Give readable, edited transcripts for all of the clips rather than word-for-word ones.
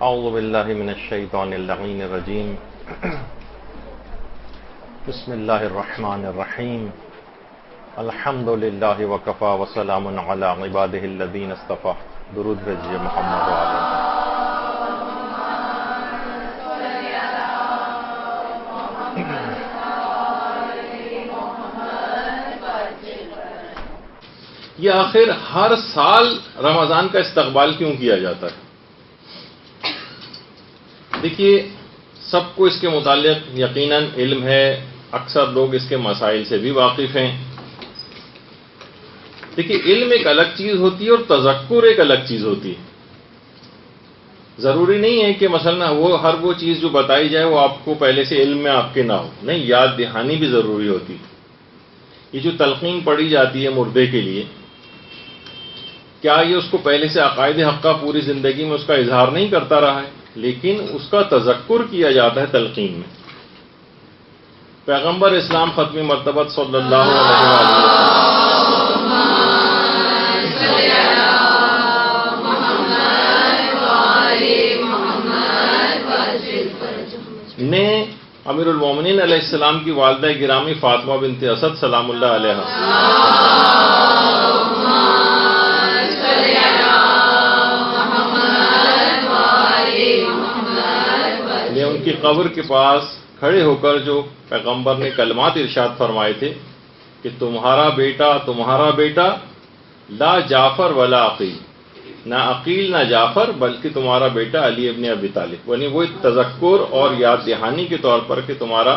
اعوذ باللہ من الشیطان اللعین الرجیم بسم اللہ الرحمن الرحیم الحمد للہ وکفی وسلام علی عبادہ الذین اصطفی. درود بھیجیے محمد وعلیہ. یہ آخر ہر سال رمضان کا استقبال کیوں کیا جاتا ہے؟ دیکھیے، سب کو اس کے متعلق یقیناً علم ہے، اکثر لوگ اس کے مسائل سے بھی واقف ہیں. دیکھیے، علم ایک الگ چیز ہوتی ہے اور تذکر ایک الگ چیز ہوتی ہے. ضروری نہیں ہے کہ مثلا ہر وہ چیز جو بتائی جائے وہ آپ کو پہلے سے علم میں آپ کے نہ ہو. نہیں، یاد دہانی بھی ضروری ہوتی. یہ جو تلقین پڑھی جاتی ہے مردے کے لیے، کیا یہ اس کو پہلے سے عقائد حقہ پوری زندگی میں اس کا اظہار نہیں کرتا رہا ہے؟ لیکن اس کا تذکر کیا جاتا ہے تلقین میں. پیغمبر اسلام ختم مرتبت صلی اللہ علیہ وسلم نے امیر المومنین علیہ السلام کی والدہ گرامی فاطمہ بنت اسد سلام اللہ علیہا ان کی قبر کے پاس کھڑے ہو کر جو پیغمبر نے کلمات ارشاد فرمائے تھے کہ تمہارا بیٹا لا جعفر ولا عقیل، نہ عقیل نہ جعفر بلکہ تمہارا بیٹا علی ابن ابی طالب. یعنی وہ تذکر اور یاد دہانی کے طور پر کہ تمہارا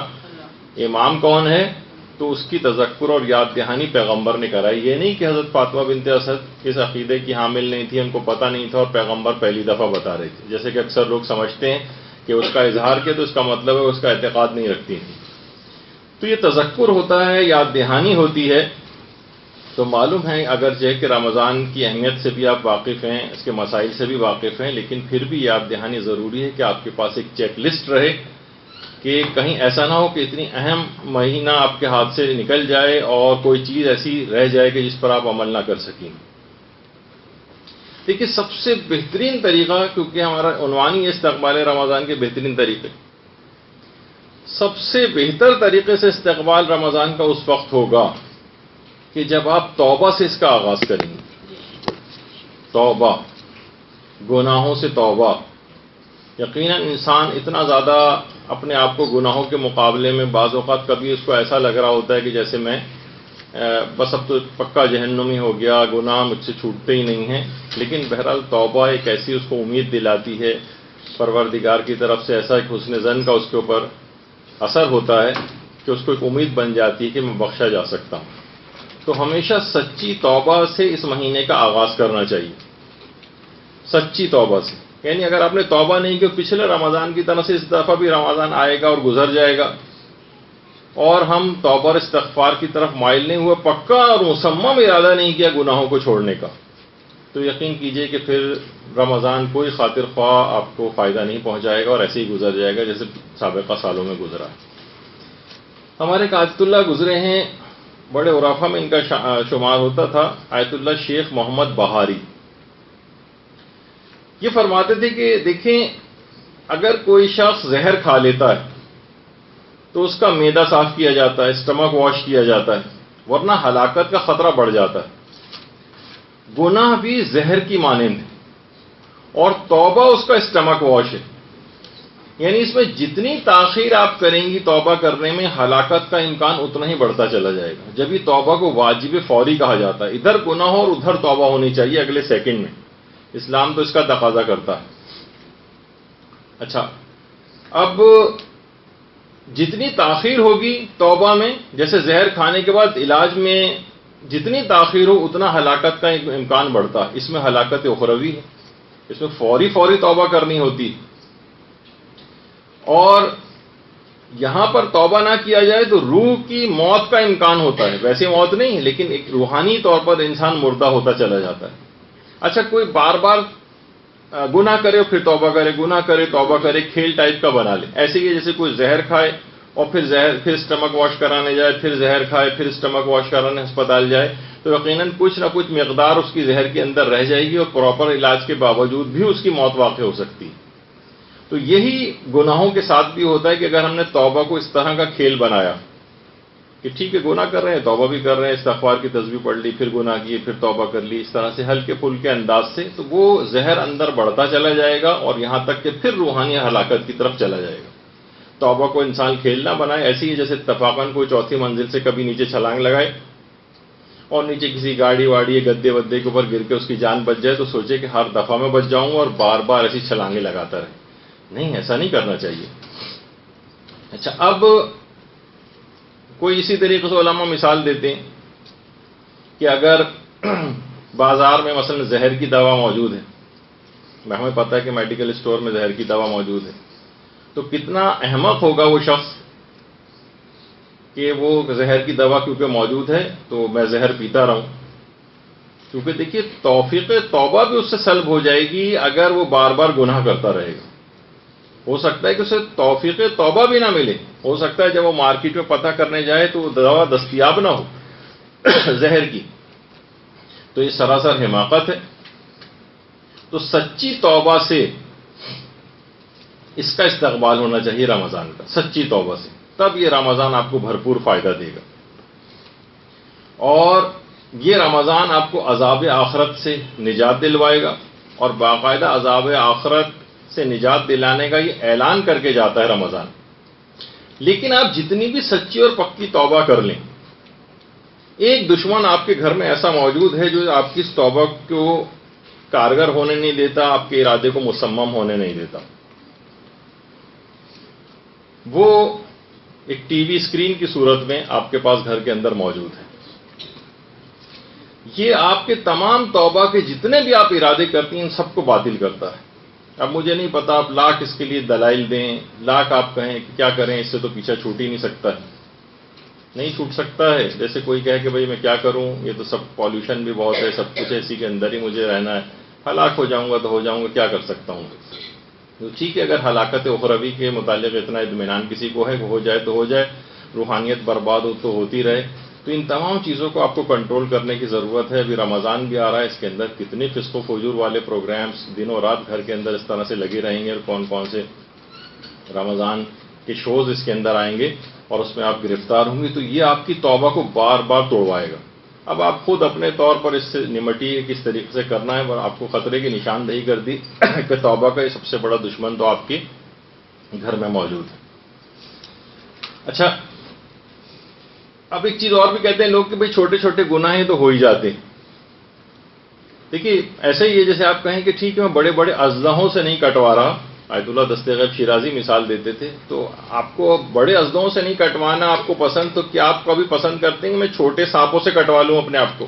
امام کون ہے، تو اس کی تذکر اور یاد دہانی پیغمبر نے کرائی. یہ نہیں کہ حضرت فاطمہ بنت اسد اس عقیدے کی حامل نہیں تھی، ان کو پتہ نہیں تھا اور پیغمبر پہلی دفعہ بتا رہے تھے، جیسے کہ اکثر لوگ سمجھتے ہیں کہ اس کا اظہار کیا تو اس کا مطلب ہے اس کا اعتقاد نہیں رکھتی تھی. تو یہ تذکر ہوتا ہے، یاد دہانی ہوتی ہے. تو معلوم ہے اگرچہ کہ رمضان کی اہمیت سے بھی آپ واقف ہیں، اس کے مسائل سے بھی واقف ہیں، لیکن پھر بھی یاد دہانی ضروری ہے کہ آپ کے پاس ایک چیک لسٹ رہے کہ کہیں ایسا نہ ہو کہ اتنی اہم مہینہ آپ کے ہاتھ سے نکل جائے اور کوئی چیز ایسی رہ جائے کہ جس پر آپ عمل نہ کر سکیں. دیکھیے، سب سے بہترین طریقہ، کیونکہ ہمارا عنوان ہی استقبال رمضان کے بہترین طریقے، سب سے بہتر طریقے سے استقبال رمضان کا اس وقت ہوگا کہ جب آپ توبہ سے اس کا آغاز کریں گے. توبہ، گناہوں سے توبہ. یقیناً انسان اتنا زیادہ اپنے آپ کو گناہوں کے مقابلے میں بعض اوقات کبھی اس کو ایسا لگ رہا ہوتا ہے کہ جیسے میں بس اب تو پکا جہنمی ہو گیا، گناہ مجھ سے چھوٹتے ہی نہیں ہیں. لیکن بہرحال توبہ ایک ایسی اس کو امید دلاتی ہے پروردگار کی طرف سے، ایسا ایک حسن ظن کا اس کے اوپر اثر ہوتا ہے کہ اس کو ایک امید بن جاتی ہے کہ میں بخشا جا سکتا ہوں. تو ہمیشہ سچی توبہ سے اس مہینے کا آغاز کرنا چاہیے. سچی توبہ سے، یعنی اگر آپ نے توبہ نہیں کی پچھلے رمضان کی طرح سے اس دفعہ بھی رمضان آئے گا اور گزر جائے گا اور ہم توبہ اور استغفار کی طرف مائل نہیں ہوئے، پکا اور مصمم ارادہ نہیں کیا گناہوں کو چھوڑنے کا، تو یقین کیجئے کہ پھر رمضان کوئی خاطر خواہ آپ کو فائدہ نہیں پہنچائے گا اور ایسے ہی گزر جائے گا جیسے سابقہ سالوں میں گزرا. ہمارے ایک آیت اللہ گزرے ہیں، بڑے عرفہ میں ان کا شمار ہوتا تھا، آیت اللہ شیخ محمد بہاری. یہ فرماتے تھے کہ دیکھیں، اگر کوئی شخص زہر کھا لیتا ہے تو اس کا معدہ صاف کیا جاتا ہے، اسٹمک واش کیا جاتا ہے، ورنہ ہلاکت کا خطرہ بڑھ جاتا ہے. گناہ بھی زہر کی مانند ہے اور توبہ اس کا اسٹمک واش ہے. یعنی اس میں جتنی تاخیر آپ کریں گی توبہ کرنے میں، ہلاکت کا امکان اتنا ہی بڑھتا چلا جائے گا. جبھی توبہ کو واجب فوری کہا جاتا ہے. ادھر گناہ اور ادھر توبہ ہونی چاہیے اگلے سیکنڈ میں. اسلام تو اس کا تقاضا کرتا ہے. اچھا، اب جتنی تاخیر ہوگی توبہ میں، جیسے زہر کھانے کے بعد علاج میں جتنی تاخیر ہو اتنا ہلاکت کا امکان بڑھتا ہے. اس میں ہلاکت اخروی ہے، اس میں فوری توبہ کرنی ہوتی. اور یہاں پر توبہ نہ کیا جائے تو روح کی موت کا امکان ہوتا ہے. ویسے موت نہیں، لیکن ایک روحانی طور پر انسان مردہ ہوتا چلا جاتا ہے. اچھا، کوئی بار بار گناہ کرے اور پھر توبہ کرے، گناہ کرے توبہ کرے، کھیل ٹائپ کا بنا لے. ایسے ہی جیسے کوئی زہر کھائے اور پھر اسٹمک واش کرانے جائے، پھر زہر کھائے، پھر اسٹمک واش کرانے ہسپتال جائے، تو یقیناً کچھ نہ کچھ مقدار اس کی زہر کے اندر رہ جائے گی اور پراپر علاج کے باوجود بھی اس کی موت واقع ہو سکتی ہے. تو یہی گناہوں کے ساتھ بھی ہوتا ہے کہ اگر ہم نے توبہ کو اس طرح کا کھیل بنایا کہ ٹھیک ہے گناہ کر رہے ہیں، توبہ بھی کر رہے ہیں، استغفار کی تسبیح پڑھ لی، پھر گناہ کیے، پھر توبہ کر لی، اس طرح سے ہلکے پھلکے انداز سے، تو وہ زہر اندر بڑھتا چلا جائے گا اور یہاں تک کہ پھر روحانی ہلاکت کی طرف چلا جائے گا۔ توبہ کو انسان کھیلنا بنائے، ایسی ہی جیسے اتفاقاً کوئی چوتھی منزل سے کبھی نیچے چھلانگ لگائے اور نیچے کسی گاڑی واڑی گدے ودے کے اوپر گر کے اس کی جان بچ جائے، تو سوچے کہ ہر دفعہ میں بچ جاؤں گا اور بار بار ایسی چھلانگیں لگاتا رہے۔ نہیں، ایسا نہیں کرنا چاہیے۔ اچھا، اب کوئی اسی طریقے سے علماء مثال دیتے ہیں کہ اگر بازار میں مثلا زہر کی دوا موجود ہے، ہمیں پتہ ہے کہ میڈیکل اسٹور میں زہر کی دوا موجود ہے، تو کتنا احمق ہوگا وہ شخص کہ وہ زہر کی دوا کیونکہ موجود ہے تو میں زہر پیتا رہوں۔ کیونکہ دیکھیے توفیق توبہ بھی اس سے سلب ہو جائے گی اگر وہ بار بار گناہ کرتا رہے گا۔ ہو سکتا ہے کہ اسے توفیق توبہ بھی نہ ملے، ہو سکتا ہے جب وہ مارکیٹ میں پتہ کرنے جائے تو دوا دستیاب نہ ہو زہر کی، تو یہ سراسر حماقت ہے۔ تو سچی توبہ سے اس کا استقبال ہونا چاہیے رمضان کا، سچی توبہ سے، تب یہ رمضان آپ کو بھرپور فائدہ دے گا، اور یہ رمضان آپ کو عذاب آخرت سے نجات دلوائے گا، اور باقاعدہ عذاب آخرت سے نجات دلانے کا یہ اعلان کر کے جاتا ہے رمضان۔ لیکن آپ جتنی بھی سچی اور پکی توبہ کر لیں، ایک دشمن آپ کے گھر میں ایسا موجود ہے جو آپ کی اس توبہ کو کارگر ہونے نہیں دیتا، آپ کے ارادے کو مسمم ہونے نہیں دیتا۔ وہ ایک ٹی وی اسکرین کی صورت میں آپ کے پاس گھر کے اندر موجود ہے۔ یہ آپ کے تمام توبہ کے جتنے بھی آپ ارادے کرتی ہیں ان سب کو باطل کرتا ہے۔ اب مجھے نہیں پتا آپ لاکھ اس کے لیے دلائل دیں، لاکھ آپ کہیں کہ کیا کریں، اس سے تو پیچھا چھوٹ ہی نہیں سکتا ہے۔ نہیں چھوٹ سکتا ہے، جیسے کوئی کہے کہ بھئی میں کیا کروں، یہ تو سب پالوشن بھی بہت ہے، سب کچھ اسی کے اندر ہی مجھے رہنا ہے، ہلاک ہو جاؤں گا تو ہو جاؤں گا، کیا کر سکتا ہوں۔ تو ٹھیک ہے، اگر ہلاکت اخروی کے متعلق اتنا اطمینان کسی کو ہے کہ ہو جائے تو ہو جائے، روحانیت برباد ہو تو ہوتی رہے، تو ان تمام چیزوں کو آپ کو کنٹرول کرنے کی ضرورت ہے۔ ابھی رمضان بھی آ رہا ہے، اس کے اندر کتنے فسق و فجور والے پروگرامز دن و رات گھر کے اندر اس طرح سے لگے رہیں گے، اور کون کون سے رمضان کے شوز اس کے اندر آئیں گے اور اس میں آپ گرفتار ہوں گے، تو یہ آپ کی توبہ کو بار بار توڑوائے گا۔ اب آپ خود اپنے طور پر اس سے نمٹیے کس طریقے سے کرنا ہے، اور آپ کو خطرے کی نشاندہی کر دی کہ توبہ کا یہ سب سے بڑا دشمن تو آپ کے گھر میں موجود ہے۔ اچھا، اب ایک چیز اور بھی کہتے ہیں لوگ کہ بھئی چھوٹے چھوٹے گناہ تو ہو ہی جاتے ہیں۔ دیکھیے ایسے ہی ہے جیسے آپ کہیں کہ ٹھیک ہے میں بڑے بڑے اژدہوں سے نہیں کٹوا رہا، آیت اللہ دست غیب شیرازی مثال دیتے تھے، تو آپ کو بڑے اژدہوں سے نہیں کٹوانا آپ کو پسند، تو کیا آپ کبھی پسند کرتے ہیں کہ میں چھوٹے سانپوں سے کٹوا لوں اپنے آپ کو؟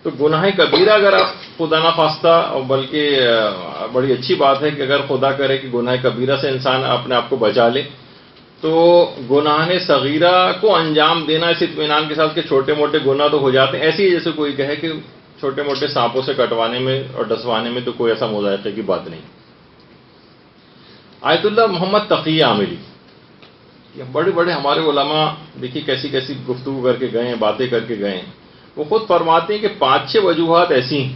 تو گناہ کبیرہ اگر آپ خدا نہ خواستہ، اور بلکہ بڑی اچھی بات ہے کہ اگر خدا کرے کہ گناہ کبیرہ سے انسان اپنے آپ کو بچا لے، تو گناہ صغیرہ کو انجام دینا اس اطمینان کے ساتھ کہ چھوٹے موٹے گناہ تو ہو جاتے ہیں، ایسے ہی جیسے کوئی کہے کہ چھوٹے موٹے سانپوں سے کٹوانے میں اور ڈسوانے میں تو کوئی ایسا مذائقے کی بات نہیں۔ آیت اللہ محمد تقی عاملی، یہ بڑے بڑے ہمارے علماء دیکھیے کیسی کیسی گفتگو کر کے گئے ہیں، باتیں کر کے گئے ہیں، وہ خود فرماتے ہیں کہ 5-6 وجوہات ایسی ہیں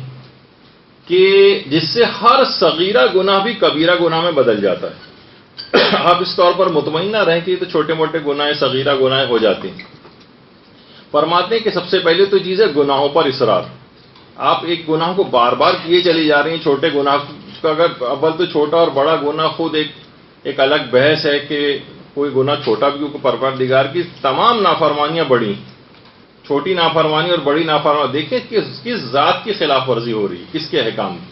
کہ جس سے ہر صغیرہ گناہ بھی کبیرہ گناہ میں بدل جاتا ہے۔ آپ اس طور پر مطمئن نہ رہیں کہ یہ تو چھوٹے موٹے گناہ صغیرہ گناہ ہو جاتے ہیں۔ فرماتے ہیں کہ سب سے پہلے تو چیز ہے گناہوں پر اصرار۔ آپ ایک گناہ کو بار بار کیے چلی جا رہی ہیں، چھوٹے گناہ کا اگر اول تو چھوٹا اور بڑا گناہ خود ایک الگ بحث ہے کہ کوئی گناہ چھوٹا بھی کیونکہ پروردگار کی تمام نافرمانیاں بڑی، چھوٹی نافرمانی اور بڑی نافرمانی دیکھیں کس ذات کی خلاف ورزی ہو رہی ہے، کس کے احکام کی۔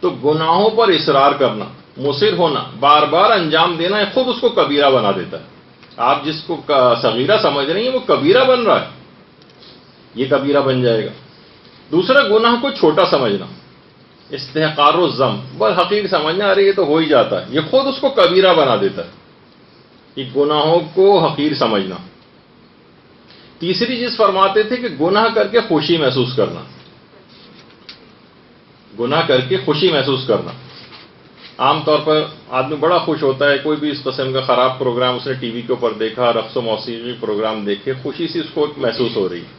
تو گناہوں پر اصرار کرنا، مصر ہونا، بار بار انجام دینا، خود اس کو کبیرہ بنا دیتا ہے۔ آپ جس کو صغیرہ سمجھ رہی ہیں وہ کبیرہ بن رہا ہے، یہ کبیرہ بن جائے گا۔ دوسرا، گناہ کو چھوٹا سمجھنا، استحقار الذنب، بس حقیق سمجھنا، ارے یہ تو ہو ہی جاتا ہے، یہ خود اس کو کبیرہ بنا دیتا ہے، یہ گناہوں کو حقیر سمجھنا۔ تیسری چیز فرماتے تھے کہ گناہ کر کے خوشی محسوس کرنا، گناہ کر کے خوشی محسوس کرنا۔ عام طور پر آدمی بڑا خوش ہوتا ہے، کوئی بھی اس قسم کا خراب پروگرام اس نے ٹی وی کے اوپر دیکھا، رقص و موسیقی پروگرام دیکھے، خوشی سی اس کو محسوس ہو رہی ہے۔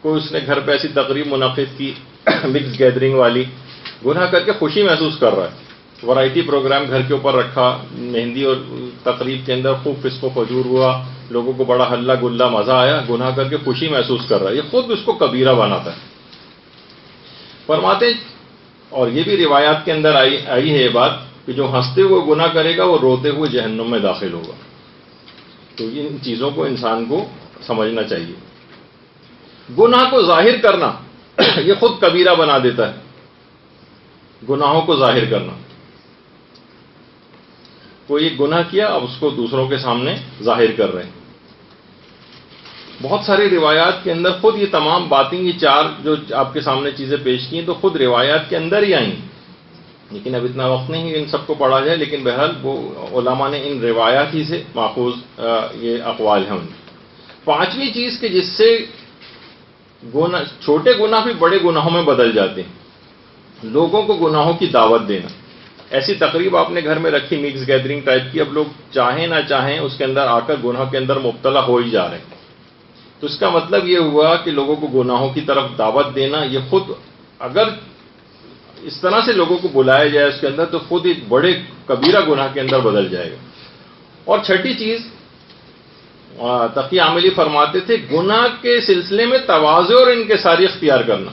کوئی اس نے گھر پہ ایسی تقریب منعقد کی مکس گیدرنگ والی، گناہ کر کے خوشی محسوس کر رہا ہے۔ ورائٹی پروگرام گھر کے اوپر رکھا، مہندی اور تقریب کے اندر خوب فسق و فجور ہوا، لوگوں کو بڑا ہلہ گلا مزہ آیا، گناہ کر کے خوشی محسوس کر رہا ہے، یہ خود اس کو کبیرہ بناتا ہے۔ فرماتے ہیں، اور یہ بھی روایات کے اندر آئی ہے یہ بات کہ جو ہنستے ہوئے گناہ کرے گا وہ روتے ہوئے جہنم میں داخل ہوگا۔ تو ان چیزوں کو انسان کو سمجھنا چاہیے۔ گناہ کو ظاہر کرنا یہ خود کبیرہ بنا دیتا ہے، گناہوں کو ظاہر کرنا۔ کوئی ایک گناہ کیا، اب اس کو دوسروں کے سامنے ظاہر کر رہے ہیں۔ بہت ساری روایات کے اندر خود یہ تمام باتیں، یہ چار جو آپ کے سامنے چیزیں پیش کی ہیں تو خود روایات کے اندر ہی آئیں، لیکن اب اتنا وقت نہیں ان سب کو پڑھا جائے، لیکن بہرحال وہ علماء نے ان روایات ہی سے ماخوذ یہ اقوال ہیں ان۔ پانچویں چیز کہ جس سے چھوٹے گناہ بھی بڑے گناہوں میں بدل جاتے ہیں، لوگوں کو گناہوں کی دعوت دینا۔ ایسی تقریب آپ نے گھر میں رکھی، مکس گیدرنگ ٹائپ کی، اب لوگ چاہیں نہ چاہیں اس کے اندر آ کر گناہ کے اندر مبتلا ہو ہی جا رہے ہیں۔ تو اس کا مطلب یہ ہوا کہ لوگوں کو گناہوں کی طرف دعوت دینا، یہ خود اگر اس طرح سے لوگوں کو بلایا جائے اس کے اندر تو خود ایک بڑے کبیرہ گناہ کے اندر بدل جائے گا۔ اور چھٹی چیز تقی عاملی فرماتے تھے، گناہ کے سلسلے میں تواضع اور انکساری اختیار کرنا۔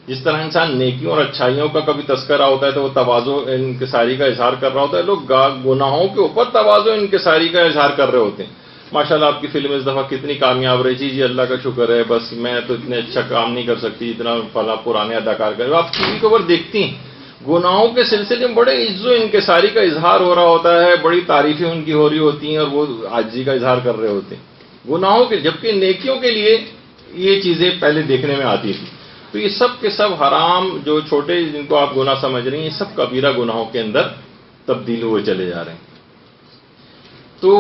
جس طرح انسان نیکیوں اور اچھائیوں کا کبھی تذکرہ ہوتا ہے تو وہ تواضع انکساری کا اظہار کر رہا ہوتا ہے، لوگ گناہوں کے اوپر تواضع انکساری کا اظہار کر رہے ہوتے ہیں۔ ماشاءاللہ آپ کی فلم اس دفعہ کتنی کامیاب رہی، جی اللہ کا شکر ہے، بس میں تو اتنے اچھا کام نہیں کر سکتی، اتنا فلاں پرانے اداکار کر، آپ ٹی وی کے اوپر دیکھتی ہیں گناہوں کے سلسلے میں بڑے عجز و انکساری کا اظہار ہو رہا ہوتا ہے، بڑی تعریفیں ان کی ہو رہی ہوتی ہیں اور وہ عاجزی کا اظہار کر رہے ہوتے ہیں گناہوں کے، جبکہ نیکیوں کے لیے یہ چیزیں پہلے دیکھنے میں آتی تھی۔ تو یہ سب کے سب حرام، جو چھوٹے جن کو آپ گناہ سمجھ رہی ہیں، یہ سب کبیرہ گناہوں کے اندر تبدیل ہوئے چلے جا رہے ہیں۔ تو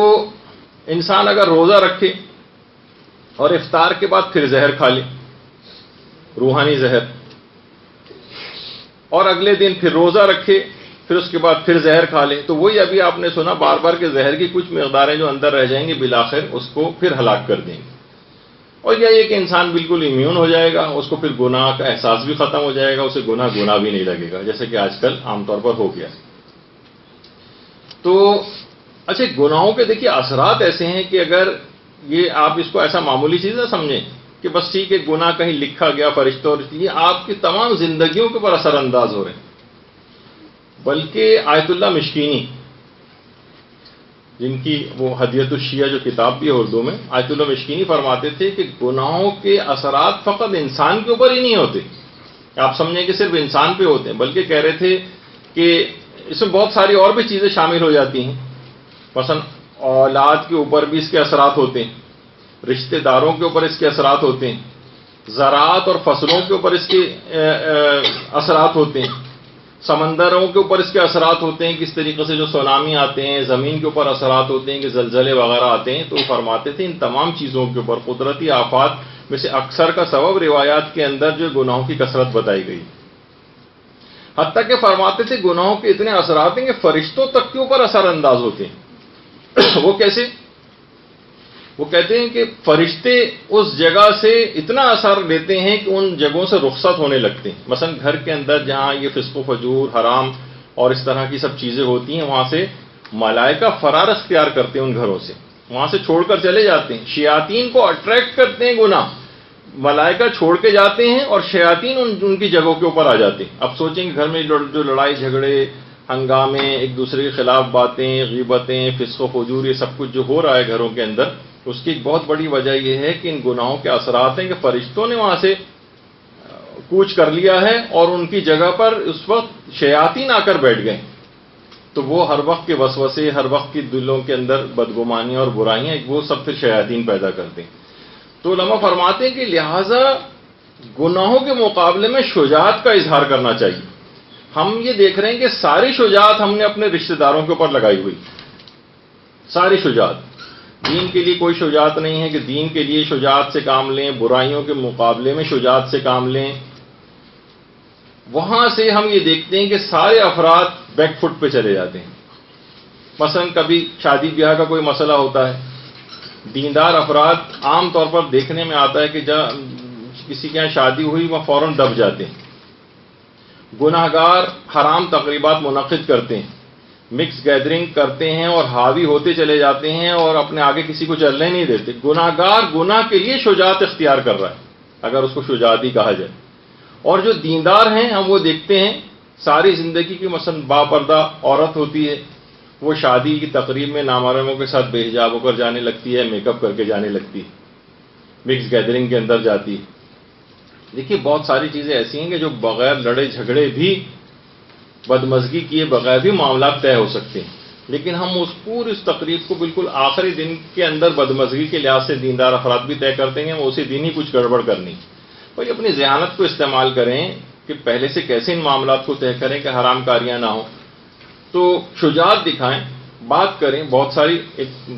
انسان اگر روزہ رکھے اور افطار کے بعد پھر زہر کھا لے، روحانی زہر، اور اگلے دن پھر روزہ رکھے، پھر اس کے بعد پھر زہر کھا لے، تو وہی ابھی آپ نے سنا بار بار کہ زہر کی کچھ مقداریں جو اندر رہ جائیں گی بالآخر اس کو پھر ہلاک کر دیں گے۔ اور یہ کہ انسان بالکل امیون ہو جائے گا، اس کو پھر گناہ کا احساس بھی ختم ہو جائے گا، اسے گناہ بھی نہیں لگے گا، جیسے کہ آج کل عام طور پر ہو گیا۔ تو اچھا، گناہوں کے دیکھیے اثرات ایسے ہیں کہ اگر یہ آپ اس کو ایسا معمولی چیز نہ سمجھیں کہ بس ٹھیک ہے گناہ کہیں لکھا گیا فرشتوں، یہ آپ کی تمام زندگیوں کے اوپر اثر انداز ہو رہے ہیں۔ بلکہ آیت اللہ مشکینی، جن کی وہ ہدیت الشیعہ جو کتاب بھی ہے اردو میں، آیت اللہ مشکینی فرماتے تھے کہ گناہوں کے اثرات فقط انسان کے اوپر ہی نہیں ہوتے، آپ سمجھیں کہ صرف انسان پہ ہوتے ہیں، بلکہ کہہ رہے تھے کہ اس میں بہت ساری اور بھی چیزیں شامل ہو جاتی ہیں۔ مثلا اولاد کے اوپر بھی اس کے اثرات ہوتے ہیں، رشتہ داروں کے اوپر اس کے اثرات ہوتے ہیں، زراعت اور فصلوں کے اوپر اس کے اثرات ہوتے ہیں، سمندروں کے اوپر اس کے اثرات ہوتے ہیں، کس طریقے سے جو سونامی آتے ہیں، زمین کے اوپر اثرات ہوتے ہیں کہ زلزلے وغیرہ آتے ہیں۔ تو فرماتے تھے ان تمام چیزوں کے اوپر قدرتی آفات میں سے اکثر کا سبب روایات کے اندر جو گناہوں کی کثرت بتائی گئی، حتیٰ کہ فرماتے تھے گناہوں کے اتنے اثرات ہیں کہ فرشتوں تک کے اوپر اثر انداز ہوتے ہیں۔ وہ کیسے؟ وہ کہتے ہیں کہ فرشتے اس جگہ سے اتنا اثر لیتے ہیں کہ ان جگہوں سے رخصت ہونے لگتے ہیں۔ مثلا گھر کے اندر جہاں یہ فسق و فجور، حرام اور اس طرح کی سب چیزیں ہوتی ہیں، وہاں سے ملائکہ فرار اختیار کرتے ہیں، ان گھروں سے وہاں سے چھوڑ کر چلے جاتے ہیں۔ شیاطین کو اٹریکٹ کرتے ہیں گناہ، ملائکہ چھوڑ کے جاتے ہیں اور شیاطین ان کی جگہوں کے اوپر آ جاتے ہیں۔ اب سوچیں کہ گھر میں جو لڑائی جھگڑے، ہنگامے، ایک دوسرے کے خلاف باتیں، غیبتیں، فسق و فجور، یہ سب کچھ جو ہو رہا ہے گھروں کے اندر، اس کی ایک بہت بڑی وجہ یہ ہے کہ ان گناہوں کے اثرات ہیں کہ فرشتوں نے وہاں سے کوچ کر لیا ہے اور ان کی جگہ پر اس وقت شیاطین آ کر بیٹھ گئے۔ تو وہ ہر وقت کے وسوسے، ہر وقت کی دلوں کے اندر بدگمانیاں اور برائیاں، وہ سب پھر شیاطین پیدا کرتے ہیں۔ تو علماء فرماتے ہیں کہ لہٰذا گناہوں کے مقابلے میں شجاعت کا اظہار کرنا چاہیے۔ ہم یہ دیکھ رہے ہیں کہ ساری شجاعت ہم نے اپنے رشتہ داروں کے اوپر لگائی ہوئی، ساری شجاعت۔ دین کے لیے کوئی شجاعت نہیں ہے کہ دین کے لیے شجاعت سے کام لیں، برائیوں کے مقابلے میں شجاعت سے کام لیں۔ وہاں سے ہم یہ دیکھتے ہیں کہ سارے افراد بیک فٹ پہ چلے جاتے ہیں۔ مثلا کبھی شادی بیاہ کا کوئی مسئلہ ہوتا ہے، دیندار افراد عام طور پر دیکھنے میں آتا ہے کہ جب کسی کے یہاں شادی ہوئی وہ فوراً دب جاتے ہیں، گناہگار حرام تقریبات منعقد کرتے ہیں، مکس گیدرنگ کرتے ہیں اور حاوی ہوتے چلے جاتے ہیں اور اپنے آگے کسی کو چلنے نہیں دیتے. گناہگار گناہ کے لیے شجاعت اختیار کر رہا ہے، اگر اس کو شجاعت ہی کہا جائے. اور جو دیندار ہیں ہم وہ دیکھتے ہیں ساری زندگی کی مثلا باپردہ عورت ہوتی ہے، وہ شادی کی تقریب میں نامحرموں کے ساتھ بے حجاب ہو کر جانے لگتی ہے، میک اپ کر کے جانے لگتی ہے، مکس گیدرنگ کے اندر جاتی ہے. دیکھیے بہت ساری چیزیں ایسی ہیں کہ جو بغیر لڑے جھگڑے بھی، بدمزگی کیے بغیر بھی معاملات طے ہو سکتے ہیں. لیکن ہم اس پوری اس تقریب کو بالکل آخری دن کے اندر بدمزگی کے لحاظ سے دیندار افراد بھی طے کرتے ہیں، وہ اسی دن ہی کچھ گڑبڑ کرنی. بھائی اپنی ذہانت کو استعمال کریں کہ پہلے سے کیسے ان معاملات کو طے کریں کہ حرام کاریاں نہ ہوں. تو شجاعت دکھائیں، بات کریں. بہت ساری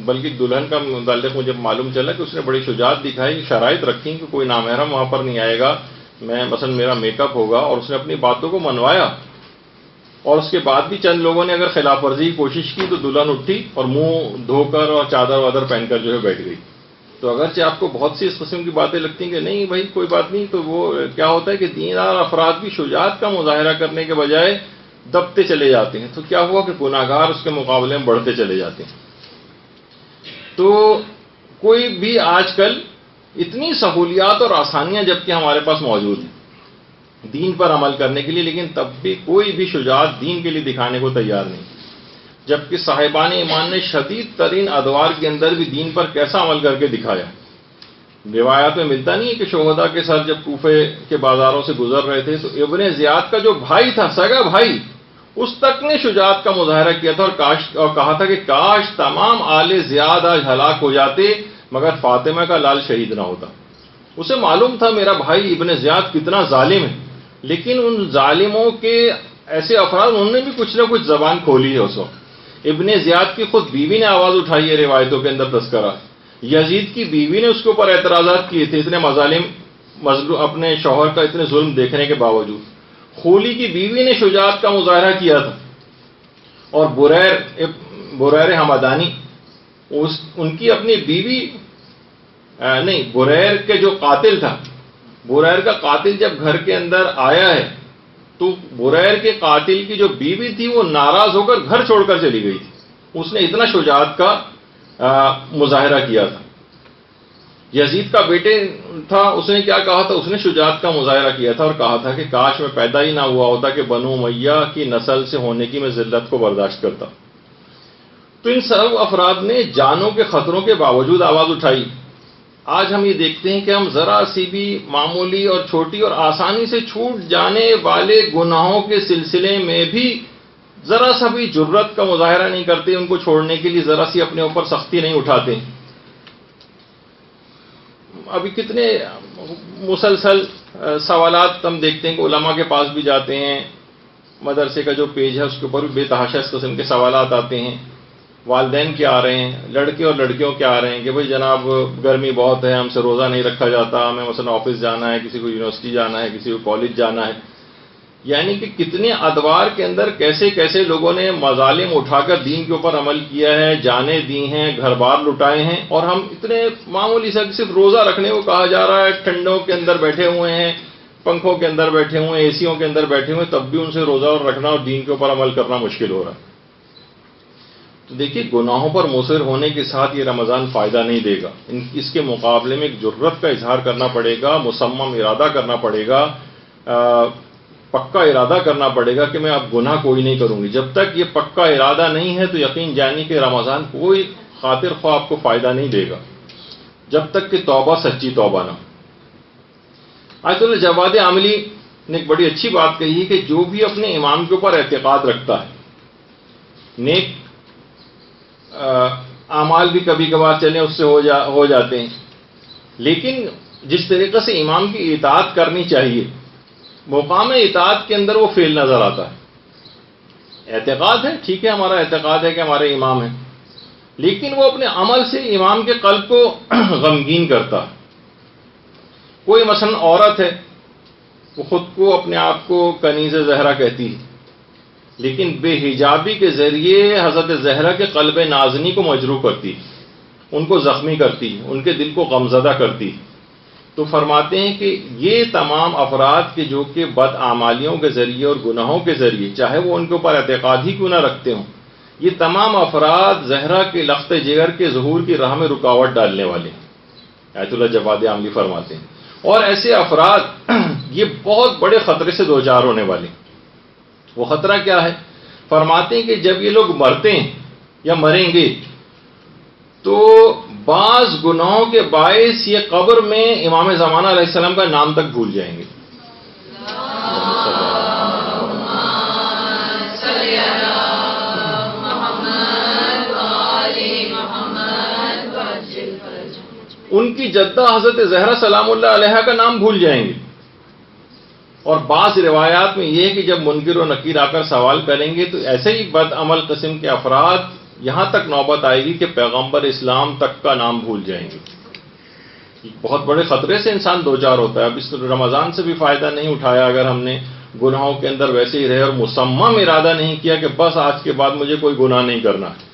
بلکہ دلہن کا متعلق مجھے معلوم چلا کہ اس نے بڑی شجاعت دکھائی، شرائط رکھی کہ کوئی نامحرم وہاں پر نہیں آئے گا، میں مثلا میرا میک اپ ہوگا، اور اس نے اپنی باتوں کو منوایا. اور اس کے بعد بھی چند لوگوں نے اگر خلاف ورزی کی کوشش کی تو دلہن اٹھی اور منہ دھو کر اور چادر وادر پہن کر جو ہے بیٹھ گئی. تو اگرچہ آپ کو بہت سی اس قسم کی باتیں لگتی ہیں کہ نہیں بھائی کوئی بات نہیں، تو وہ کیا ہوتا ہے کہ دیندار افراد بھی شجاعت کا مظاہرہ کرنے کے بجائے دبتے چلے جاتے ہیں. تو کیا ہوا کہ گناہگار اس کے مقابلے میں بڑھتے چلے جاتے ہیں. تو کوئی بھی آج کل اتنی سہولیات اور آسانیاں جبکہ ہمارے پاس موجود ہیں دین پر عمل کرنے کے لیے، لیکن تب بھی کوئی بھی شجاعت دین کے لیے دکھانے کو تیار نہیں. جبکہ صاحبان ایمان نے شدید ترین ادوار کے اندر بھی دین پر کیسا عمل کر کے دکھایا. روایات میں ملتا نہیں ہے کہ شہداء کے ساتھ جب کوفے کے بازاروں سے گزر رہے تھے تو ابن زیاد کا جو بھائی تھا، سگا بھائی، اس تک نے شجاعت کا مظاہرہ کیا تھا اور کہا تھا کہ کاش تمام آل زیاد آج ہلاک ہو جاتے مگر فاطمہ کا لال شہید نہ ہوتا. اسے معلوم تھا میرا بھائی ابن زیاد کتنا ظالم ہے، لیکن ان ظالموں کے ایسے افراد انہوں نے بھی کچھ نہ کچھ زبان کھولی ہے. اس وقت ابن زیاد کی خود بیوی نے آواز اٹھائی ہے، روایتوں کے اندر تذکرہ. یزید کی بیوی نے اس کے اوپر اعتراضات کیے تھے، اتنے مظلوم اپنے شوہر کا اتنے ظلم دیکھنے کے باوجود. خولی کی بیوی نے شجاعت کا مظاہرہ کیا تھا. اور بریر حمدانی، ان کی اپنی بیوی نہیں، بریر کے جو قاتل تھا، بریر کا قاتل جب گھر کے اندر آیا ہے تو بریر کے قاتل کی جو بیوی تھی وہ ناراض ہو کر گھر چھوڑ کر چلی گئی تھی. اس نے اتنا شجاعت کا مظاہرہ کیا تھا. یزید کا بیٹے تھا، اس نے کیا کہا تھا؟ اس نے شجاعت کا مظاہرہ کیا تھا اور کہا تھا کہ کاش میں پیدا ہی نہ ہوا ہوتا کہ بنو امیہ کی نسل سے ہونے کی میں ذلت کو برداشت کرتا. تو ان سب افراد نے جانوں کے خطروں کے باوجود آواز اٹھائی. آج ہم یہ دیکھتے ہیں کہ ہم ذرا سی بھی معمولی اور چھوٹی اور آسانی سے چھوٹ جانے والے گناہوں کے سلسلے میں بھی ذرا سا بھی جرت کا مظاہرہ نہیں کرتے، ان کو چھوڑنے کے لیے ذرا سی اپنے اوپر سختی نہیں اٹھاتے. ابھی کتنے مسلسل سوالات ہم دیکھتے ہیں کہ علماء کے پاس بھی جاتے ہیں، مدرسے کا جو پیج ہے اس کے اوپر بھی بے تحاشا اس قسم کے سوالات آتے ہیں. والدین کیا آ رہے ہیں، لڑکے اور لڑکیوں کیا آ رہے ہیں کہ بھئی جناب گرمی بہت ہے، ہم سے روزہ نہیں رکھا جاتا، ہمیں مثلا آفس جانا ہے، کسی کو یونیورسٹی جانا ہے، کسی کو کالج جانا ہے. یعنی کہ کتنے ادوار کے اندر کیسے کیسے لوگوں نے مظالم اٹھا کر دین کے اوپر عمل کیا ہے، جانیں دی ہیں، گھر بار لٹائے ہیں، اور ہم اتنے معمولی سے صرف روزہ رکھنے کو کہا جا رہا ہے، ٹھنڈوں کے اندر بیٹھے ہوئے ہیں، پنکھوں کے اندر بیٹھے ہوئے ہیں، اے سیوں کے اندر بیٹھے ہوئے، تب بھی ان سے روزہ رکھنا اور دین کے اوپر عمل کرنا مشکل ہو رہا ہے. تو دیکھیے گناہوں پر مصر ہونے کے ساتھ یہ رمضان فائدہ نہیں دے گا. اس کے مقابلے میں ایک جرت کا اظہار کرنا پڑے گا، مصمم ارادہ کرنا پڑے گا، پکا ارادہ کرنا پڑے گا کہ میں اب گناہ کوئی نہیں کروں گی. جب تک یہ پکا ارادہ نہیں ہے تو یقین جانی کہ رمضان کوئی خاطر خواہ آپ کو فائدہ نہیں دے گا جب تک کہ توبہ سچی توبہ نہ. آیت اللہ جواد عاملی نے ایک بڑی اچھی بات کہی ہے کہ جو بھی اپنے امام کے اوپر اعتقاد رکھتا ہے، نیک اعمال بھی کبھی کبھار چلیں اس سے ہو جاتے ہیں، لیکن جس طریقے سے امام کی اطاعت کرنی چاہیے مقام اطاعت کے اندر وہ فیل نظر آتا ہے. اعتقاد ہے، ٹھیک ہے، ہمارا اعتقاد ہے کہ ہمارے امام ہیں، لیکن وہ اپنے عمل سے امام کے قلب کو غمگین کرتا ہے. کوئی مثلا عورت ہے، وہ خود کو اپنے آپ کو کنیز زہرا کہتی ہے، لیکن بے حجابی کے ذریعے حضرت زہرا کے قلب نازنی کو مجروح کرتی، ان کو زخمی کرتی، ان کے دل کو غمزدہ کرتی. تو تو فرماتے ہیں کہ یہ تمام افراد کے جو کہ بد اعمالیوں کے ذریعے اور گناہوں کے ذریعے، چاہے وہ ان کے اوپر اعتقاد ہی کیوں نہ رکھتے ہوں، یہ تمام افراد زہرا کے لخت جگر کے ظہور کی راہ میں رکاوٹ ڈالنے والے ہیں، آیت اللہ جواد عاملی فرماتے ہیں. اور ایسے افراد یہ بہت بڑے خطرے سے دوچار ہونے والے ہیں. وہ خطرہ کیا ہے؟ فرماتے ہیں کہ جب یہ لوگ مرتے ہیں یا مریں گے تو بعض گناہوں کے باعث یہ قبر میں امام زمانہ علیہ السلام کا نام تک بھول جائیں گے. ان کی جدہ حضرت زہرا سلام اللہ علیہا کا نام بھول جائیں گے. اور بعض روایات میں یہ ہے کہ جب منکر و نکیر آ کر سوال کریں گے تو ایسے ہی بد عمل قسم کے افراد یہاں تک نوبت آئے گی کہ پیغمبر اسلام تک کا نام بھول جائیں گے. بہت بڑے خطرے سے انسان دوچار ہوتا ہے. اب اس رمضان سے بھی فائدہ نہیں اٹھایا اگر ہم نے گناہوں کے اندر ویسے ہی رہے اور مصمم ارادہ نہیں کیا کہ بس آج کے بعد مجھے کوئی گناہ نہیں کرنا ہے.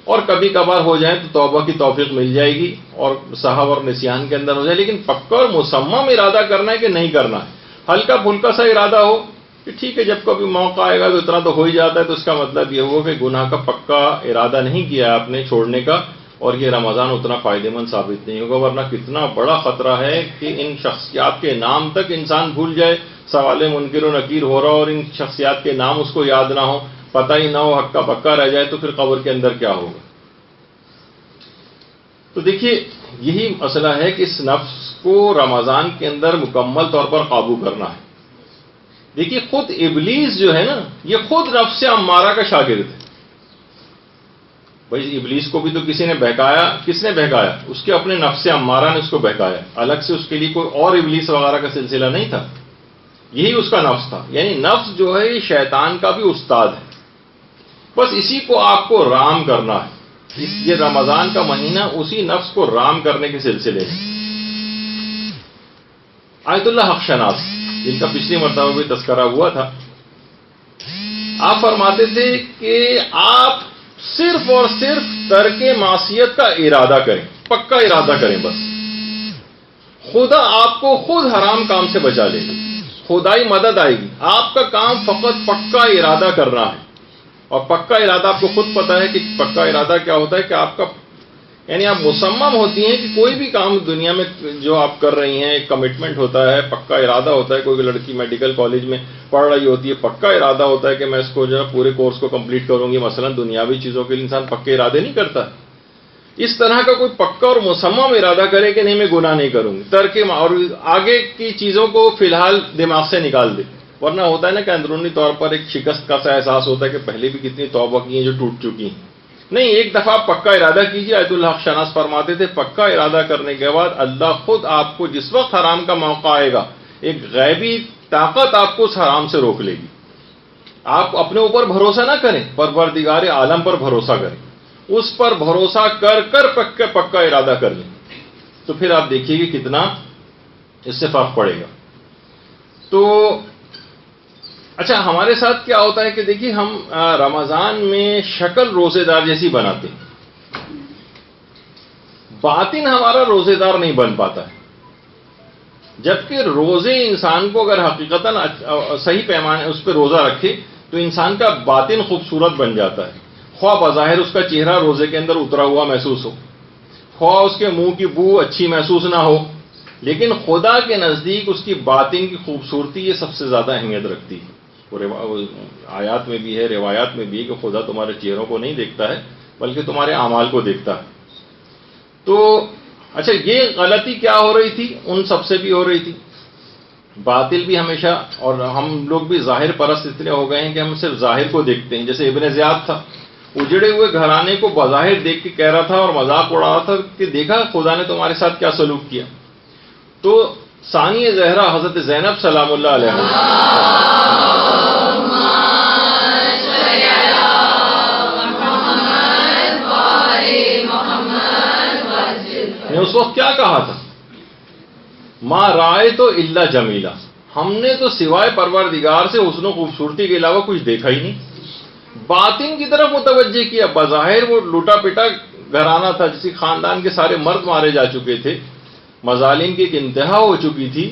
اور کبھی کبھار ہو جائیں تو توبہ کی توفیق مل جائے گی اور سہو اور نسیان کے اندر ہو جائے، لیکن پکا اور مصمم ارادہ کرنا ہے کہ نہیں کرنا ہے. ہلکا پھلکا سا ارادہ ہو کہ ٹھیک ہے جب کبھی موقع آئے گا تو اتنا تو ہو ہی جاتا ہے، تو اس کا مطلب یہ ہوا کہ گناہ کا پکا ارادہ نہیں کیا ہے آپ نے چھوڑنے کا، اور یہ رمضان اتنا فائدہ مند ثابت نہیں ہوگا. ورنہ کتنا بڑا خطرہ ہے کہ ان شخصیات کے نام تک انسان بھول جائے. سوال منکر و نکیر ہو رہا اور ان شخصیات کے نام اس کو یاد نہ ہو، پتہ ہی نہ ہو، ہکا بکا رہ جائے تو پھر قبر کے اندر کیا ہوگا. تو دیکھیے یہی مسئلہ ہے کہ اس نفس کو رمضان کے اندر مکمل طور پر قابو کرنا ہے. دیکھیے خود ابلیس جو ہے نا، یہ خود نفس امارہ کا شاگرد ہے. بھائی ابلیس کو بھی تو کسی نے بہکایا. کس نے بہکایا؟ اس کے اپنے نفس امارہ نے اس کو بہکایا. الگ سے اس کے لیے کوئی اور ابلیس وغیرہ کا سلسلہ نہیں تھا، یہی اس کا نفس تھا. یعنی نفس جو ہے یہ شیطان کا بھی استاد ہے. بس اسی کو آپ کو رام کرنا ہے. یہ رمضان کا مہینہ اسی نفس کو رام کرنے کے سلسلے میں. آیت اللہ حق شناس جن کا پچھلی مرتبہ بھی تذکرہ ہوا تھا، آپ فرماتے تھے کہ آپ صرف اور صرف ترک معصیت کا ارادہ کریں، پکا ارادہ کریں. بس خدا آپ کو خود حرام کام سے بچا لے گا، خدائی مدد آئے گی. آپ کا کام فقط پکا ارادہ کرنا ہے. اور پکا ارادہ آپ کو خود پتا ہے کہ پکا ارادہ کیا ہوتا ہے، کہ آپ کا یعنی آپ مصمم ہوتی ہیں کہ کوئی بھی کام دنیا میں جو آپ کر رہی ہیں ایک کمٹمنٹ ہوتا ہے، پکا ارادہ ہوتا ہے. کوئی لڑکی میڈیکل کالج میں پڑھ رہی ہوتی ہے، پکا ارادہ ہوتا ہے کہ میں اس کو جو ہے پورے کورس کو کمپلیٹ کروں گی. مثلا دنیاوی چیزوں کے لیے انسان پکے ارادے نہیں کرتا. اس طرح کا کوئی پکا اور مصمم ارادہ کرے کہ نہیں میں گناہ نہیں کروں گی، ترک اور آگے کی چیزوں کو فی الحال دماغ سے نکال دے. ورنہ ہوتا ہے نا کہ اندرونی طور پر ایک شکست کا سا احساس ہوتا ہے کہ پہلے بھی کتنی توبہ کی ہیں جو ٹوٹ چکی ہیں. نہیں، ایک دفعہ پکا ارادہ کیجیے. آیت اللہ شناس فرماتے تھے پکا ارادہ کرنے کے بعد اللہ خود آپ کو جس وقت حرام کا موقع آئے گا ایک غیبی طاقت آپ کو اس حرام سے روک لے گی. آپ اپنے اوپر بھروسہ نہ کریں، پروردگار عالم پر بھروسہ کریں. اس پر بھروسہ کر کر پکا ارادہ کر لیں تو پھر آپ دیکھیے کہ کتنا اس سے فرق پڑے گا. تو اچھا ہمارے ساتھ کیا ہوتا ہے کہ دیکھیے ہم رمضان میں شکل روزے دار جیسی بناتے ہیں، باطن ہمارا روزے دار نہیں بن پاتا ہے. جبکہ روزے انسان کو اگر حقیقتاً صحیح پیمانے اس پہ روزہ رکھے تو انسان کا باطن خوبصورت بن جاتا ہے. خواہ بظاہر اس کا چہرہ روزے کے اندر اترا ہوا محسوس ہو، خواہ اس کے منہ کی بو اچھی محسوس نہ ہو، لیکن خدا کے نزدیک اس کی باطن کی خوبصورتی یہ سب سے زیادہ اہمیت رکھتی ہے. آیات میں بھی ہے، روایات میں بھی ہے کہ خدا تمہارے چہروں کو نہیں دیکھتا ہے بلکہ تمہارے اعمال کو دیکھتا ہے. تو اچھا یہ غلطی کیا ہو رہی تھی؟ ان سب سے بھی ہو رہی تھی. باطل بھی ہمیشہ، اور ہم لوگ بھی ظاہر پرست اتنے ہو گئے ہیں کہ ہم صرف ظاہر کو دیکھتے ہیں. جیسے ابن زیاد تھا، اجڑے ہوئے گھرانے کو بظاہر دیکھ کے کہہ رہا تھا اور مذاق اڑا رہا تھا کہ دیکھا خدا نے تمہارے ساتھ کیا سلوک کیا. تو ثانی زہرا حضرت زینب سلام اللہ علیہ نے اس وقت کیا کہا تھا؟ ما رائے تو الا جمیلا، ہم نے تو سوائے پروردگار سے حسن و خوبصورتی کے علاوہ کچھ دیکھا ہی نہیں. باطن کی طرف متوجہ کیا. بظاہر وہ لوٹا پٹا گھرانہ تھا، جس خاندان کے سارے مرد مارے جا چکے تھے، مظالم کی ایک انتہا ہو چکی تھی،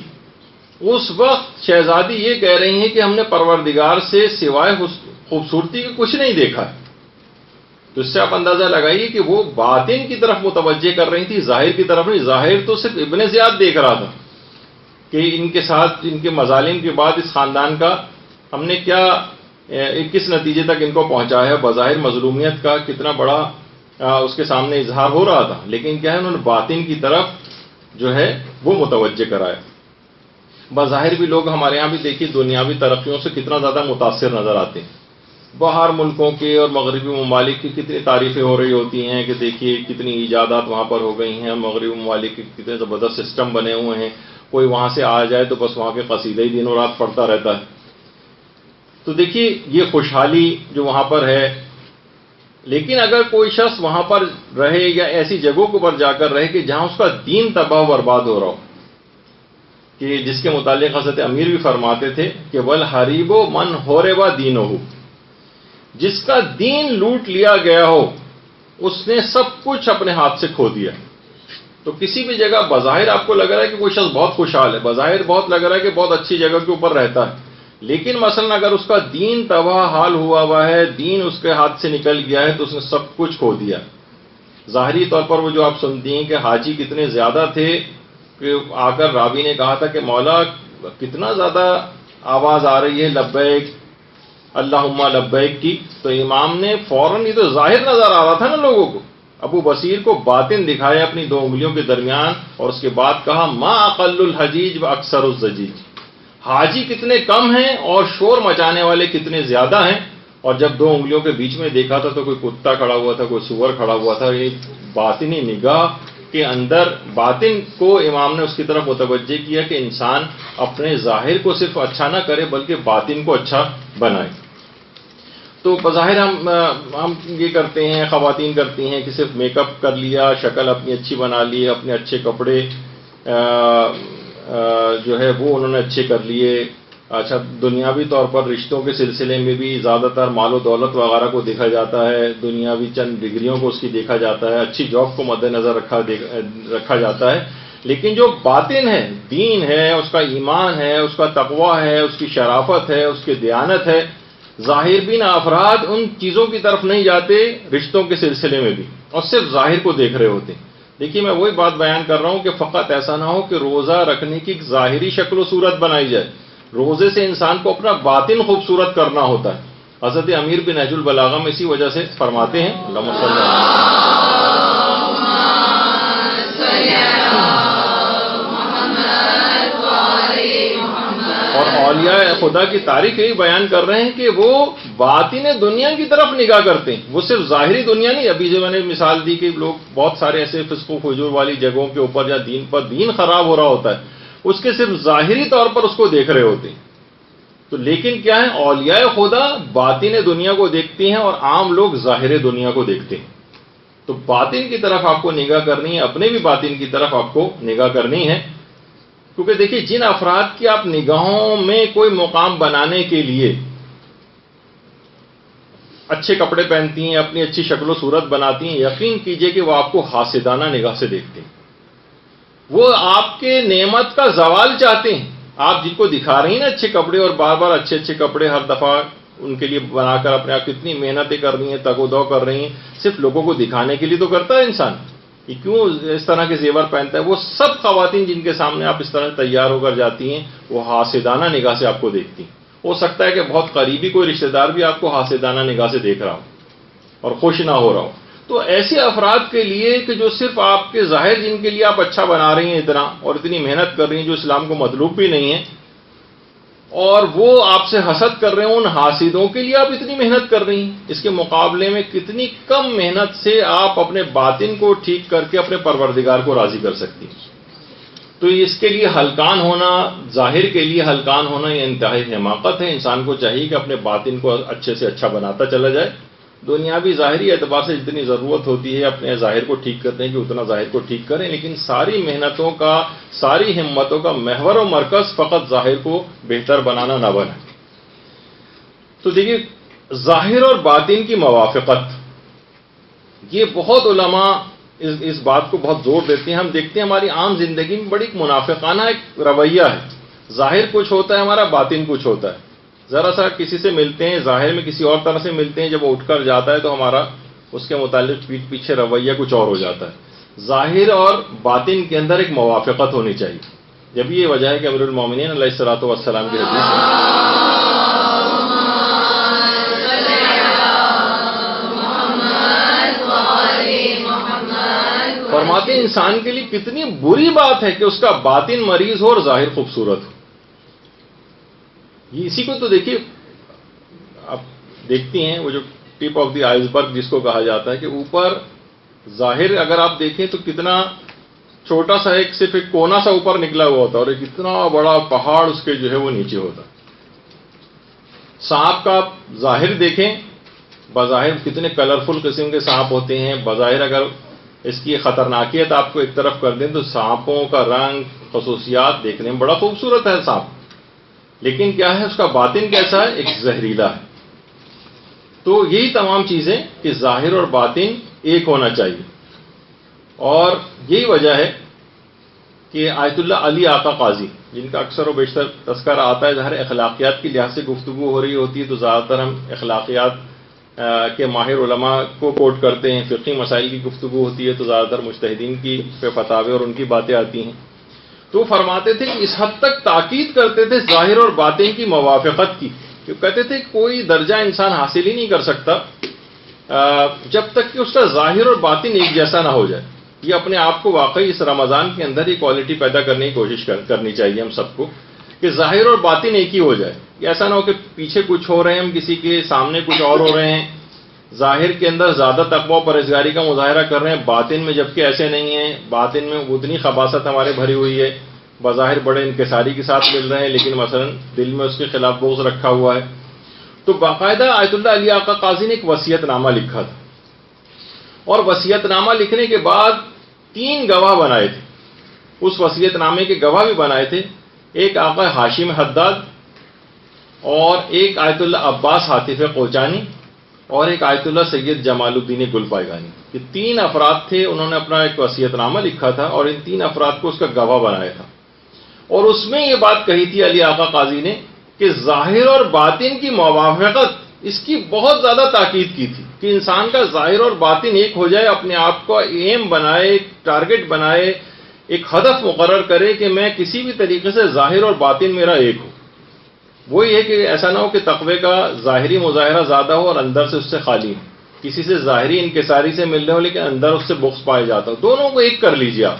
اس وقت شہزادی یہ کہہ رہی ہیں کہ ہم نے پروردگار سے سوائے خوبصورتی کے کچھ نہیں دیکھا ہے. تو اس سے آپ اندازہ لگائیے کہ وہ باطن کی طرف متوجہ کر رہی تھی، ظاہر کی طرف نہیں. ظاہر تو صرف ابن زیاد دیکھ رہا تھا کہ ان کے ساتھ ان کے مظالم کے بعد اس خاندان کا ہم نے کیا کس نتیجے تک ان کو پہنچایا ہے. بظاہر مظلومیت کا کتنا بڑا اس کے سامنے اظہار ہو رہا تھا، لیکن کیا ہے انہوں نے باطن کی طرف جو ہے وہ متوجہ کرایا. بظاہر بھی لوگ ہمارے ہاں بھی دیکھیے دنیاوی ترقیوں سے کتنا زیادہ متاثر نظر آتے ہیں. باہر ملکوں کے اور مغربی ممالک کی کتنی تعریفیں ہو رہی ہوتی ہیں کہ دیکھیے کتنی ایجادات وہاں پر ہو گئی ہیں، مغربی ممالک کے کتنے زبردست سسٹم بنے ہوئے ہیں. کوئی وہاں سے آ جائے تو بس وہاں کے قصیدے ہی دنوں رات پڑھتا رہتا ہے. تو دیکھیے یہ خوشحالی جو وہاں پر ہے، لیکن اگر کوئی شخص وہاں پر رہے یا ایسی جگہوں کے اوپر جا کر رہے کہ جہاں اس کا دین تباہ و برباد ہو رہا ہو، کہ جس کے متعلق حضرت امیر بھی فرماتے تھے کہ وَالْحَرِيبُ مَنْ حُرِبَ دِينُهُ، جس کا دین لوٹ لیا گیا ہو اس نے سب کچھ اپنے ہاتھ سے کھو دیا. تو کسی بھی جگہ بظاہر آپ کو لگ رہا ہے کہ کوئی شخص بہت خوشحال ہے، بظاہر بہت لگ رہا ہے کہ بہت اچھی جگہ کے اوپر رہتا ہے، لیکن مثلا اگر اس کا دین تباہ حال ہوا ہے، دین اس کے ہاتھ سے نکل گیا ہے، تو اس نے سب کچھ کھو دیا. ظاہری طور پر وہ جو آپ سنتی ہیں کہ حاجی کتنے زیادہ تھے کہ آ کر راوی نے کہا تھا کہ مولا کتنا زیادہ آواز آ رہی ہے لبیک اللہم لبیک کی، تو امام نے فوراً، یہ تو ظاہر نظر آ رہا تھا نا لوگوں کو، ابو بصیر کو باطن دکھایا اپنی دو انگلیوں کے درمیان، اور اس کے بعد کہا ما اقل الحجیج و اکثر الزجیج، حاجی کتنے کم ہیں اور شور مچانے والے کتنے زیادہ ہیں. اور جب دو انگلیوں کے بیچ میں دیکھا تھا تو کوئی کتا کھڑا ہوا تھا، کوئی سور کھڑا ہوا تھا. یہ باطنی نگاہ کے اندر باطن کو امام نے اس کی طرف متوجہ کیا کہ انسان اپنے ظاہر کو صرف اچھا نہ کرے بلکہ باطن کو اچھا بنائے. تو بظاہر ہم یہ کرتے ہیں، خواتین کرتی ہیں کہ صرف میک اپ کر لیا، شکل اپنی اچھی بنا لی، اپنے اچھے کپڑے جو ہے وہ انہوں نے اچھے کر لیے. اچھا دنیاوی طور پر رشتوں کے سلسلے میں بھی زیادہ تر مال و دولت وغیرہ کو دیکھا جاتا ہے، دنیاوی چند ڈگریوں کو اس کی دیکھا جاتا ہے، اچھی جاب کو مد نظر رکھا جاتا ہے. لیکن جو باطن ہے، دین ہے، اس کا ایمان ہے، اس کا تقویٰ ہے، اس کی شرافت ہے، اس کی دیانت ہے، ظاہر بین افراد ان چیزوں کی طرف نہیں جاتے رشتوں کے سلسلے میں بھی، اور صرف ظاہر کو دیکھ رہے ہوتے ہیں. دیکھیے میں وہی بات بیان کر رہا ہوں کہ فقط ایسا نہ ہو کہ روزہ رکھنے کی ایک ظاہری شکل و صورت بنائی جائے. روزے سے انسان کو اپنا باطن خوبصورت کرنا ہوتا ہے. حضرت امیر بن نہج البلاغہ میں اسی وجہ سے فرماتے ہیں اللہم صلی اور اولیاء خدا کی تعریف یہی بیان کر رہے ہیں کہ وہ باطن دنیا کی طرف نگاہ کرتے ہیں، وہ صرف ظاہری دنیا نہیں. ابھی جو میں نے مثال دی کہ لوگ بہت سارے ایسے فسق و فجور والی جگہوں کے اوپر یا دین پر دین خراب ہو رہا ہوتا ہے، اس کے صرف ظاہری طور پر اس کو دیکھ رہے ہوتے ہیں. تو لیکن کیا ہے، اولیاء خدا باطن دنیا کو دیکھتی ہیں اور عام لوگ ظاہر دنیا کو دیکھتے ہیں. تو باطن کی طرف آپ کو نگاہ کرنی ہے، اپنے بھی باطن کی طرف آپ کو نگاہ کرنی ہے. کیونکہ دیکھیے جن افراد کی آپ نگاہوں میں کوئی مقام بنانے کے لیے اچھے کپڑے پہنتی ہیں، اپنی اچھی شکل و صورت بناتی ہیں، یقین کیجئے کہ وہ آپ کو حاسدانہ نگاہ سے دیکھتے ہیں. وہ آپ کے نعمت کا زوال چاہتے ہیں. آپ جن کو دکھا رہی ہیں نا اچھے کپڑے، اور بار بار اچھے اچھے کپڑے ہر دفعہ ان کے لیے بنا کر اپنے آپ کتنی محنتیں کر رہی ہیں، تگ و دو کر رہی ہیں، صرف لوگوں کو دکھانے کے لیے تو کرتا ہے انسان. یہ کیوں اس طرح کے زیور پہنتا ہے؟ وہ سب خواتین جن کے سامنے آپ اس طرح تیار ہو کر جاتی ہیں وہ حاسدانہ نگاہ سے آپ کو دیکھتی ہیں. ہو سکتا ہے کہ بہت قریبی کوئی رشتہ دار بھی آپ کو حاسدانہ نگاہ سے دیکھ رہا ہو اور خوش نہ ہو رہا ہو. تو ایسے افراد کے لیے کہ جو صرف آپ کے ظاہر جن کے لیے آپ اچھا بنا رہی ہیں اتنا اور اتنی محنت کر رہی ہیں جو اسلام کو مطلوب بھی نہیں ہے، اور وہ آپ سے حسد کر رہے ہیں، ان حاسدوں کے لیے آپ اتنی محنت کر رہی ہیں، اس کے مقابلے میں کتنی کم محنت سے آپ اپنے باطن کو ٹھیک کر کے اپنے پروردگار کو راضی کر سکتی ہیں. تو اس کے لیے ہلکان ہونا، ظاہر کے لیے ہلکان ہونا یہ انتہائی حماقت ہے. انسان کو چاہیے کہ اپنے باطن کو اچھے سے اچھا بناتا چلا جائے. دنیاوی ظاہری اعتبار سے جتنی ضرورت ہوتی ہے اپنے ظاہر کو ٹھیک کرنے کی اتنا ظاہر کو ٹھیک کریں، لیکن ساری محنتوں کا، ساری ہمتوں کا محور و مرکز فقط ظاہر کو بہتر بنانا نہ بنے. تو دیکھیے ظاہر اور باطن کی موافقت، یہ بہت علماء اس بات کو بہت زور دیتے ہیں. ہم دیکھتے ہیں ہماری عام زندگی میں بڑی منافقانہ ایک رویہ ہے. ظاہر کچھ ہوتا ہے ہمارا، باطن کچھ ہوتا ہے. ذرا سا کسی سے ملتے ہیں، ظاہر میں کسی اور طرح سے ملتے ہیں، جب وہ اٹھ کر جاتا ہے تو ہمارا اس کے متعلق پیٹھ پیچھے رویہ کچھ اور ہو جاتا ہے. ظاہر اور باطن کے اندر ایک موافقت ہونی چاہیے. جب یہ وجہ ہے کہ امیر المومنین علیہ الصلوۃ والسلام کی حدیث ہے فرماتے ہیں انسان کے لیے کتنی بری بات ہے کہ اس کا باطن مریض ہو اور ظاہر خوبصورت ہو. یہ اسی کو تو دیکھیے، آپ دیکھتی ہیں وہ جو ٹپ آف دی آئس برگ جس کو کہا جاتا ہے کہ اوپر ظاہر اگر آپ دیکھیں تو کتنا چھوٹا سا صرف ایک کونا سا اوپر نکلا ہوا ہوتا ہے، اور ایک اتنا بڑا پہاڑ اس کے جو ہے وہ نیچے ہوتا ہے. سانپ کا آپ ظاہر دیکھیں، بظاہر کتنے کلرفل قسم کے سانپ ہوتے ہیں. بظاہر اگر اس کی خطرناکیت آپ کو ایک طرف کر دیں تو سانپوں کا رنگ، خصوصیات دیکھنے میں بڑا خوبصورت ہے سانپ. لیکن کیا ہے، اس کا باطن کیسا ہے؟ ایک زہریلا ہے. تو یہی تمام چیزیں کہ ظاہر اور باطن ایک ہونا چاہیے. اور یہی وجہ ہے کہ آیت اللہ علی آقا قاضی، جن کا اکثر و بیشتر تذکرہ آتا ہے، ظاہر اخلاقیات کی لحاظ سے گفتگو ہو رہی ہوتی ہے تو زیادہ تر ہم اخلاقیات کے ماہر علماء کو کوٹ کرتے ہیں. فقہی مسائل کی گفتگو ہوتی ہے تو زیادہ تر مجتہدین کی فتاوے اور ان کی باتیں آتی ہیں. تو فرماتے تھے کہ اس حد تک تاکید کرتے تھے ظاہر اور باطن کی موافقت کی، کہ کہتے تھے کوئی درجہ انسان حاصل ہی نہیں کر سکتا جب تک کہ اس کا ظاہر اور باطن ایک جیسا نہ ہو جائے. یہ اپنے آپ کو واقعی اس رمضان کے اندر یہ کوالٹی پیدا کرنے کی کوشش کرنی چاہیے ہم سب کو، کہ ظاہر اور باطن ایک ہی ہو جائے. ایسا نہ ہو کہ پیچھے کچھ ہو رہے ہیں ہم کسی کے، سامنے کچھ اور ہو رہے ہیں. ظاہر کے اندر زیادہ تقویٰ و پرہیزگاری کا مظاہرہ کر رہے ہیں، باطن میں جبکہ ایسے نہیں ہیں. باطن میں اتنی خباثت ہمارے بھری ہوئی ہے، بظاہر بڑے انکساری کے ساتھ مل رہے ہیں لیکن مثلا دل میں اس کے خلاف بغض رکھا ہوا ہے. تو باقاعدہ آیت اللہ علی آقا قاضی نے ایک وصیت نامہ لکھا تھا، اور وصیت نامہ لکھنے کے بعد 3 گواہ بنائے تھے. اس وصیت نامے کے گواہ بھی بنائے تھے، ایک آقا ہاشم حداد، اور ایک آیت اللہ عباس حاطف کوچانی، اور ایک آیت اللہ سید جمال الدین گلپائگانی. یہ 3 افراد تھے، انہوں نے اپنا ایک وصیت نامہ لکھا تھا اور ان 3 افراد کو اس کا گواہ بنایا تھا. اور اس میں یہ بات کہی تھی علی آقا قاضی نے کہ ظاہر اور باطن کی موافقت، اس کی بہت زیادہ تاکید کی تھی کہ انسان کا ظاہر اور باطن ایک ہو جائے، اپنے آپ کو ایم بنائے، ایک ٹارگٹ بنائے، ایک ہدف مقرر کرے کہ میں کسی بھی طریقے سے ظاہر اور باطن میرا ایک ہو. وہی ہے کہ ایسا نہ ہو کہ تقوی کا ظاہری مظاہرہ زیادہ ہو اور اندر سے اس سے خالی ہو. کسی سے ظاہری انکساری سے مل رہے ہو لیکن اندر اس سے بغض پایا جاتا ہو. دونوں کو ایک کر لیجیے آپ،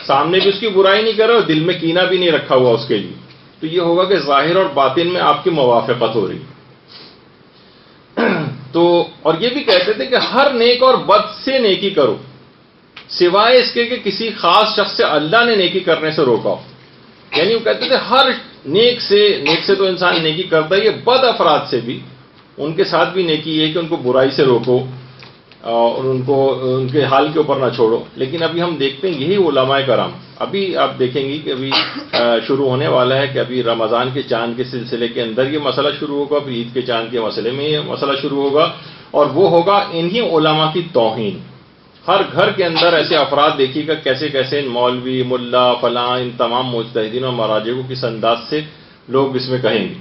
سامنے بھی اس کی برائی نہیں کر رہے اور دل میں کینہ بھی نہیں رکھا ہوا اس کے لیے. تو یہ ہوگا کہ ظاہر اور باطن میں آپ کی موافقت ہو رہی. تو اور یہ بھی کہتے تھے کہ ہر نیک اور بد سے نیکی کرو، سوائے اس کے کہ کسی خاص شخص سے اللہ نے نیکی کرنے سے روکا ہو. یعنی وہ کہتے تھے ہر نیک سے تو انسان نیکی کرتا ہے، یہ بد افراد سے بھی، ان کے ساتھ بھی نیکی ہے کہ ان کو برائی سے روکو اور ان کے حال کے اوپر نہ چھوڑو. لیکن ابھی ہم دیکھتے ہیں یہی علماء کرام، ابھی آپ دیکھیں گی کہ ابھی شروع ہونے والا ہے کہ ابھی رمضان کے چاند کے سلسلے کے اندر یہ مسئلہ شروع ہوگا، پھر عید کے چاند کے مسئلے میں یہ مسئلہ شروع ہوگا، اور وہ ہوگا انہی علماء کی توہین. ہر گھر کے اندر ایسے افراد دیکھیے گا کیسے کیسے مولوی، ملا، فلاں، ان تمام مجتہدین اور مراجع کو کس انداز سے لوگ اس میں کہیں گے.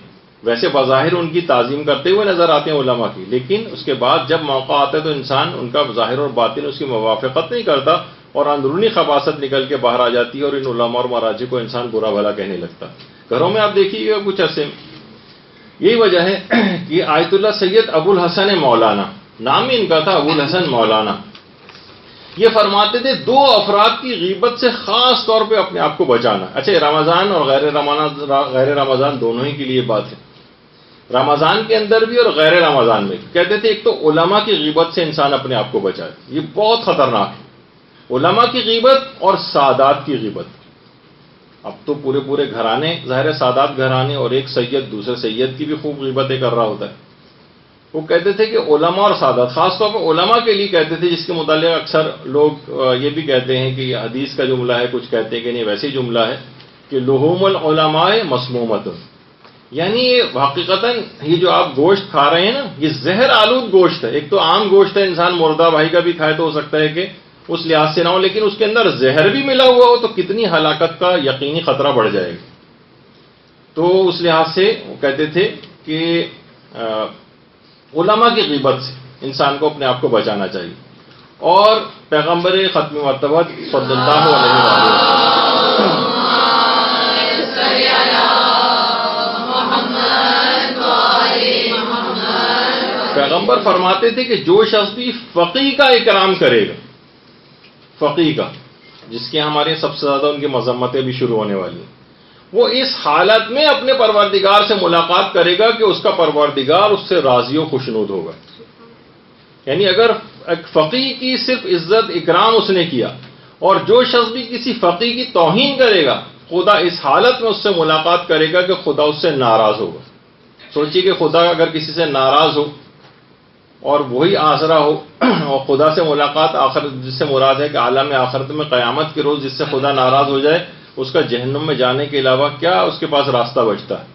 ویسے بظاہر ان کی تعظیم کرتے ہوئے نظر آتے ہیں علماء کی، لیکن اس کے بعد جب موقع آتا ہے تو انسان ان کا ظاہر اور باطن اس کی موافقت نہیں کرتا اور اندرونی خباثت نکل کے باہر آ جاتی ہے اور ان علماء اور مراجع کو انسان برا بھلا کہنے لگتا. گھروں میں آپ دیکھیے گا کچھ عرصے میں یہی وجہ ہے کہ آیت اللہ سید ابو الحسن مولانا، نام ہی ان کا تھا ابو الحسن مولانا، یہ فرماتے تھے 2 افراد کی غیبت سے خاص طور پہ اپنے آپ کو بچانا. اچھا، رمضان اور غیر رمضان دونوں ہی کے لیے بات ہے، رمضان کے اندر بھی اور غیر رمضان میں بھی. کہتے تھے ایک تو علماء کی غیبت سے انسان اپنے آپ کو بچائے، یہ بہت خطرناک ہے. علماء کی غیبت اور سادات کی غیبت. اب تو پورے گھرانے، ظاہر سادات گھرانے، اور ایک سید دوسرے سید کی بھی خوب غیبتیں کر رہا ہوتا ہے. وہ کہتے تھے کہ علماء اور سادات، خاص طور پر علماء کے لیے کہتے تھے، جس کے متعلق اکثر لوگ یہ بھی کہتے ہیں کہ یہ حدیث کا جملہ ہے، کچھ کہتے ہیں کہ نہیں ویسے ہی جملہ ہے کہ لحوم العلماء مسمومۃ، یعنی یہ حقیقتاً یہ جو آپ گوشت کھا رہے ہیں نا، یہ زہر آلود گوشت ہے. ایک تو عام گوشت ہے، انسان مردہ بھائی کا بھی کھائے تو ہو سکتا ہے کہ اس لحاظ سے نہ ہو، لیکن اس کے اندر زہر بھی ملا ہوا ہو تو کتنی ہلاکت کا یقینی خطرہ بڑھ جائے گا۔ تو اس لحاظ سے وہ کہتے تھے کہ علماء کی غیبت سے انسان کو اپنے آپ کو بچانا چاہیے، اور پیغمبر ختم مرتبہ صلی اللہ علیہ وسلم پیغمبر فرماتے تھے کہ جو شخص بھی فقیہ کا اکرام کرے گا، فقیہ کا، جس کی ہمارے سب سے زیادہ ان کی مذمتیں بھی شروع ہونے والی ہیں، وہ اس حالت میں اپنے پروردگار سے ملاقات کرے گا کہ اس کا پروردگار اس سے راضی و خوشنود ہوگا۔ یعنی اگر ایک فقیہ کی صرف عزت اکرام اس نے کیا، اور جو شخص بھی کسی فقیہ کی توہین کرے گا، خدا اس حالت میں اس سے ملاقات کرے گا کہ خدا اس سے ناراض ہوگا۔ سوچیے کہ خدا اگر کسی سے ناراض ہو اور وہی آسرا ہو، اور خدا سے ملاقات آخرت، جس سے مراد ہے کہ عالم آخرت میں قیامت کے روز جس سے خدا ناراض ہو جائے، اس کا جہنم میں جانے کے علاوہ کیا اس کے پاس راستہ بچتا ہے؟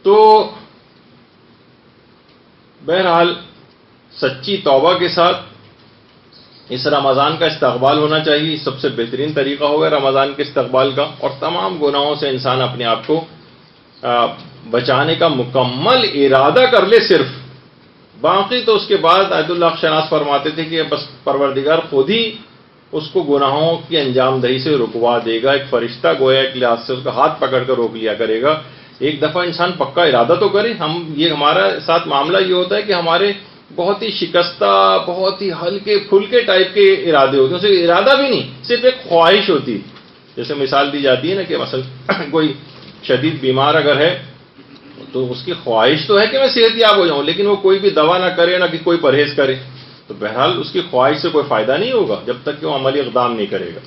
تو بہرحال سچی توبہ کے ساتھ اس رمضان کا استقبال ہونا چاہیے۔ سب سے بہترین طریقہ ہوگا رمضان کے استقبال کا، اور تمام گناہوں سے انسان اپنے آپ کو بچانے کا مکمل ارادہ کر لے صرف، باقی تو اس کے بعد آیت اللہ شناس فرماتے تھے کہ بس پروردگار خود ہی اس کو گناہوں کی انجام دہی سے رکوا دے گا، ایک فرشتہ گویا ایک لحاظ سے اس کا ہاتھ پکڑ کر روک لیا کرے گا۔ ایک دفعہ انسان پکا ارادہ تو کرے۔ یہ ہمارا ساتھ معاملہ یہ ہوتا ہے کہ ہمارے بہت ہی شکستہ، بہت ہی ہلکے پھلکے ٹائپ کے ارادے ہوتے ہیں، اسے ارادہ بھی نہیں، صرف ایک خواہش ہوتی ہے۔ جیسے مثال دی جاتی ہے نا کہ مثلا کوئی شدید بیمار اگر ہے تو اس کی خواہش تو ہے کہ میں صحت یاب ہو جاؤں، لیکن وہ کوئی بھی دوا نہ کرے نہ کہ کوئی پرہیز کرے، تو بہرحال اس کی خواہش سے کوئی فائدہ نہیں ہوگا جب تک کہ وہ عملی اقدام نہیں کرے گا۔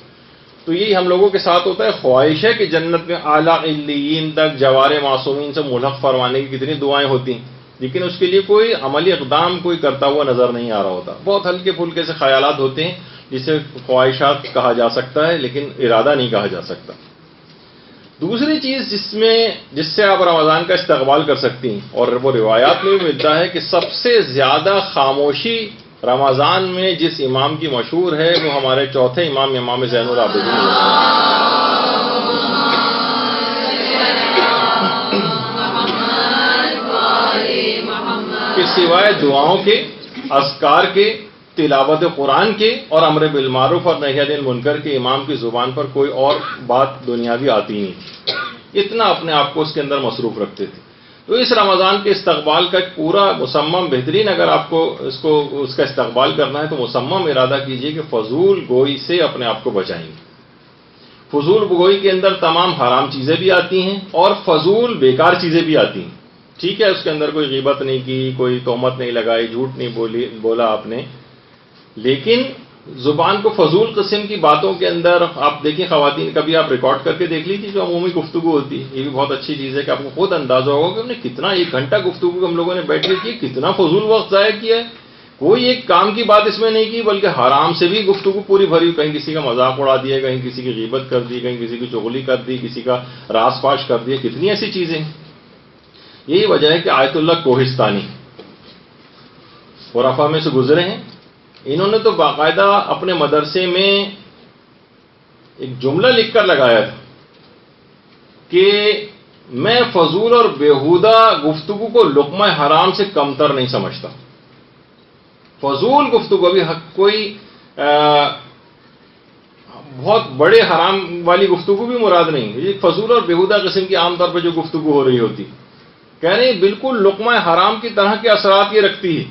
تو یہی ہم لوگوں کے ساتھ ہوتا ہے، خواہش ہے کہ جنت میں اعلیٰ علیین تک جوار معصومین سے ملحق فرمانے کی کتنی دعائیں ہوتی ہیں، لیکن اس کے لیے کوئی عملی اقدام کوئی کرتا ہوا نظر نہیں آ رہا ہوتا۔ بہت ہلکے پھلکے سے خیالات ہوتے ہیں جسے خواہشات کہا جا سکتا ہے، لیکن ارادہ نہیں کہا جا سکتا۔ دوسری چیز جس سے آپ رمضان کا استقبال کر سکتی ہیں، اور وہ روایات میں بھی ملتا ہے کہ سب سے زیادہ خاموشی رمضان میں جس امام کی مشہور ہے وہ ہمارے چوتھے امام زین العابدین ہیں، کہ سوائے دعاؤں کے، اذکار کے، تلاوت قرآن کے اور امر بالمعروف اور نہی عن المنکر کے امام کی زبان پر کوئی اور بات دنیاوی آتی نہیں، اتنا اپنے آپ کو اس کے اندر مصروف رکھتے تھے۔ تو اس رمضان کے استقبال کا ایک پورا مصمم بہترین، اگر آپ کو اس کا استقبال کرنا ہے تو مصمم ارادہ کیجئے کہ فضول گوئی سے اپنے آپ کو بچائیں گے۔ فضول گوئی کے اندر تمام حرام چیزیں بھی آتی ہیں اور فضول بیکار چیزیں بھی آتی ہیں، ٹھیک ہے، اس کے اندر کوئی غیبت نہیں کی، کوئی تہمت نہیں لگائی، جھوٹ نہیں بولا آپ نے، لیکن زبان کو فضول قسم کی باتوں کے اندر آپ دیکھیں، خواتین کبھی آپ ریکارڈ کر کے دیکھ لیجیے جو عمومی گفتگو ہوتی ہے، یہ بھی بہت اچھی چیز ہے کہ آپ کو خود اندازہ ہوگا کہ ہم نے کتنا 1 گھنٹہ گفتگو ہم لوگوں نے بیٹھ کے کی، کتنا فضول وقت ضائع کیا ہے، کوئی ایک کام کی بات اس میں نہیں کی بلکہ حرام سے بھی گفتگو پوری بھری، کہیں کسی کا مذاق اڑا دیا، کہیں کسی کی غیبت کر دی، کہیں کسی کی چغلی کر دی، کسی کا راز فاش کر دیا، کتنی ایسی چیزیں ہیں۔ یہی وجہ ہے کہ آیت اللہ کوہستانی خرافہ میں سے گزرے ہیں، انہوں نے تو باقاعدہ اپنے مدرسے میں ایک جملہ لکھ کر لگایا تھا کہ میں فضول اور بیہودہ گفتگو کو لقمہ حرام سے کمتر نہیں سمجھتا۔ فضول گفتگو، ابھی کوئی بہت بڑے حرام والی گفتگو بھی مراد نہیں، یہ فضول اور بیہودہ قسم کی عام طور پہ جو گفتگو ہو رہی ہوتی، کہہ رہے ہیں بالکل لقمہ حرام کی طرح کے اثرات یہ رکھتی ہے۔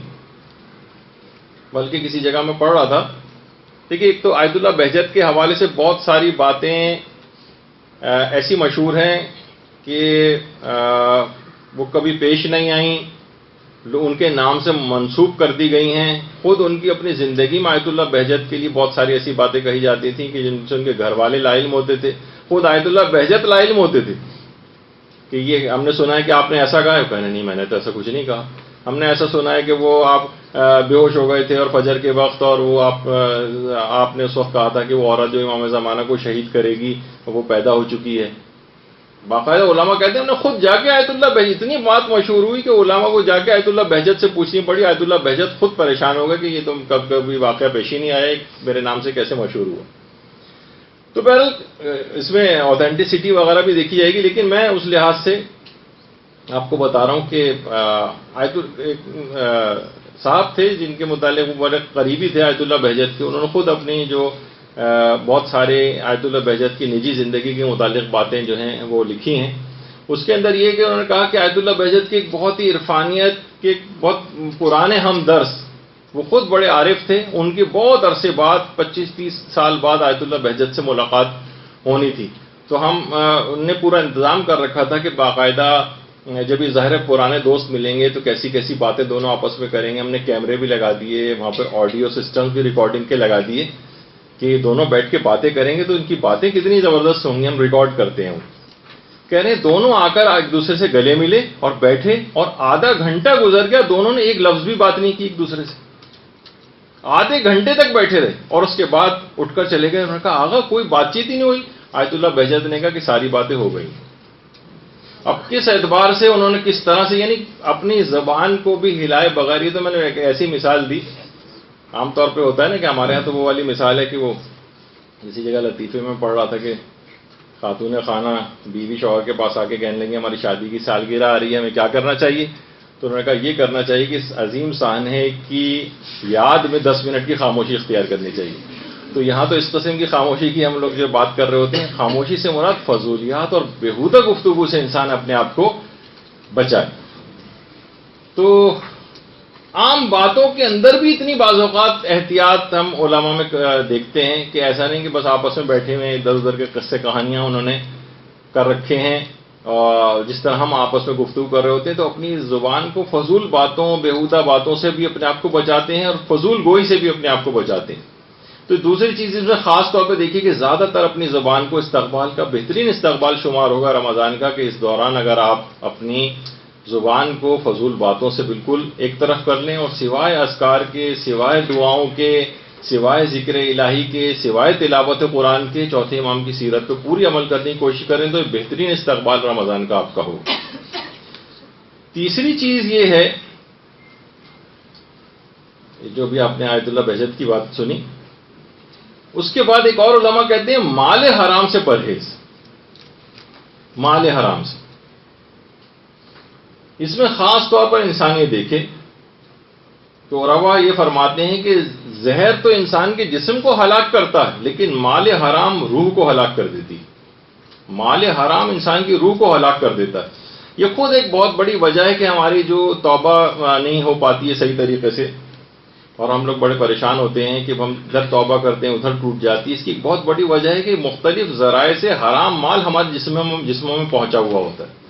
بلکہ کسی جگہ میں پڑھ رہا تھا، دیکھیے ایک تو آیت اللہ بہجت کے حوالے سے بہت ساری باتیں ایسی مشہور ہیں کہ وہ کبھی پیش نہیں آئیں، ان کے نام سے منسوب کر دی گئی ہیں۔ خود ان کی اپنی زندگی میں آیت اللہ بہجت کے لیے بہت ساری ایسی باتیں کہی جاتی تھیں کہ جن سے ان کے گھر والے لا علم ہوتے تھے، خود آیت اللہ بہجت لا علم ہوتے تھے کہ یہ ہم نے سنا ہے کہ آپ نے ایسا کہا ہے، کہنا نہیں میں نے تو ایسا کچھ نہیں کہا، ہم نے ایسا سنا ہے کہ وہ آپ بے ہوش ہو گئے تھے اور فجر کے وقت، اور وہ آپ نے اس وقت کہا تھا کہ وہ عورت جو امام زمانہ کو شہید کرے گی وہ پیدا ہو چکی ہے۔ باقاعدہ علماء کہتے ہیں ہم نے خود جا کے آیت اللہ بہجت، اتنی بات مشہور ہوئی کہ علماء کو جا کے آیت اللہ بہجت سے پوچھنی پڑی. آیت اللہ بہجت خود پریشان ہوگا کہ یہ تم کبھی واقعہ پیش ہی نہیں آیا، میرے نام سے کیسے مشہور ہوا. تو بہرحال اس میں آتھینٹسٹی وغیرہ بھی دیکھی جائے گی، لیکن میں اس لحاظ سے آپ کو بتا رہا ہوں کہ صاحب تھے جن کے متعلق وہ بڑے قریبی تھے آیت اللہ بہجت کے، انہوں نے خود اپنی جو بہت سارے آیت اللہ بہجت کی نجی زندگی کے متعلق باتیں جو ہیں وہ لکھی ہیں. اس کے اندر یہ کہ انہوں نے کہا کہ آیت اللہ بہجت کی ایک بہت ہی عرفانیت کے ایک بہت پرانے ہمدرس، وہ خود بڑے عارف تھے، ان کی بہت عرصے بعد 25-30 سال بعد آیت اللہ بہجت سے ملاقات ہونی تھی. تو ان نے پورا انتظام کر رکھا تھا کہ باقاعدہ جب یہ ظاہر پرانے دوست ملیں گے تو کیسی کیسی باتیں دونوں آپس میں کریں گے. ہم نے کیمرے بھی لگا دیے وہاں پہ، آڈیو سسٹم بھی ریکارڈنگ کے لگا دیے کہ یہ دونوں بیٹھ کے باتیں کریں گے تو ان کی باتیں کتنی زبردست ہوں گی. ہم ریکارڈ کرتے ہیں. کہہ رہے ہیں دونوں آ کر ایک دوسرے سے گلے ملے اور بیٹھے، اور آدھا گھنٹہ گزر گیا، دونوں نے ایک لفظ بھی بات نہیں کی ایک دوسرے سے. آدھے گھنٹے تک بیٹھے رہے اور اس کے بعد اٹھ کر چلے گئے. انہوں نے کہا آغا کوئی بات چیت ہی نہیں ہوئی. آیت اللہ بہجت نے کہا کہ ساری باتیں ہو گئی. اب کس اعتبار سے انہوں نے کس طرح سے، یعنی اپنی زبان کو بھی ہلائے بغیر. یہ تو میں نے ایک ایسی مثال دی، عام طور پہ ہوتا ہے نا کہ ہمارے ہاں تو وہ والی مثال ہے کہ وہ کسی جگہ لطیفے میں پڑھ رہا تھا کہ خاتون خانہ بیوی شوہر کے پاس آ کے کہنے لگی ہماری شادی کی سالگرہ آ رہی ہے، ہمیں کیا کرنا چاہیے؟ تو انہوں نے کہا یہ کرنا چاہیے کہ اس عظیم سانحے کی یاد میں 10 منٹ کی خاموشی اختیار کرنی چاہیے. تو یہاں تو اس قسم کی خاموشی کی ہم لوگ جو بات کر رہے ہوتے ہیں، خاموشی سے مراد فضولیات اور بیہودہ گفتگو سے انسان اپنے آپ کو بچائے. تو عام باتوں کے اندر بھی اتنی بعض اوقات احتیاط ہم علماء میں دیکھتے ہیں کہ ایسا نہیں کہ بس آپس میں بیٹھے ہوئے ادھر ادھر کے قصے کہانیاں انہوں نے کر رکھے ہیں، اور جس طرح ہم آپس میں گفتگو کر رہے ہوتے ہیں تو اپنی زبان کو فضول باتوں بیہودہ باتوں سے بھی اپنے آپ کو بچاتے ہیں اور فضول گوئی سے بھی اپنے آپ کو بچاتے ہیں. تو دوسری چیز اس میں خاص طور پہ دیکھیے کہ زیادہ تر اپنی زبان کو استقبال کا بہترین استقبال شمار ہوگا رمضان کا، کہ اس دوران اگر آپ اپنی زبان کو فضول باتوں سے بالکل ایک طرف کر لیں اور سوائے اذکار کے، سوائے دعاؤں کے، سوائے ذکر الہی کے، سوائے تلاوت قرآن کے چوتھے امام کی سیرت پہ پوری عمل کرنے کی کوشش کریں تو بہترین استقبال رمضان کا آپ کا ہو. تیسری چیز یہ ہے، جو بھی آپ نے آیت اللہ بہجت کی بات سنی، اس کے بعد ایک اور علماء کہتے ہیں مال حرام سے پرہیز. مال حرام سے، اس میں خاص طور پر انسان یہ دیکھے تو روا یہ فرماتے ہیں کہ زہر تو انسان کے جسم کو ہلاک کرتا ہے لیکن مال حرام روح کو ہلاک کر دیتی. مال حرام انسان کی روح کو ہلاک کر دیتا ہے. یہ خود ایک بہت بڑی وجہ ہے کہ ہماری جو توبہ نہیں ہو پاتی ہے صحیح طریقے سے، اور ہم لوگ بڑے پریشان ہوتے ہیں کہ ہم ادھر توبہ کرتے ہیں ادھر ٹوٹ جاتی ہے. اس کی ایک بہت بڑی وجہ ہے کہ مختلف ذرائع سے حرام مال ہمارے جسموں میں پہنچا ہوا ہوتا ہے.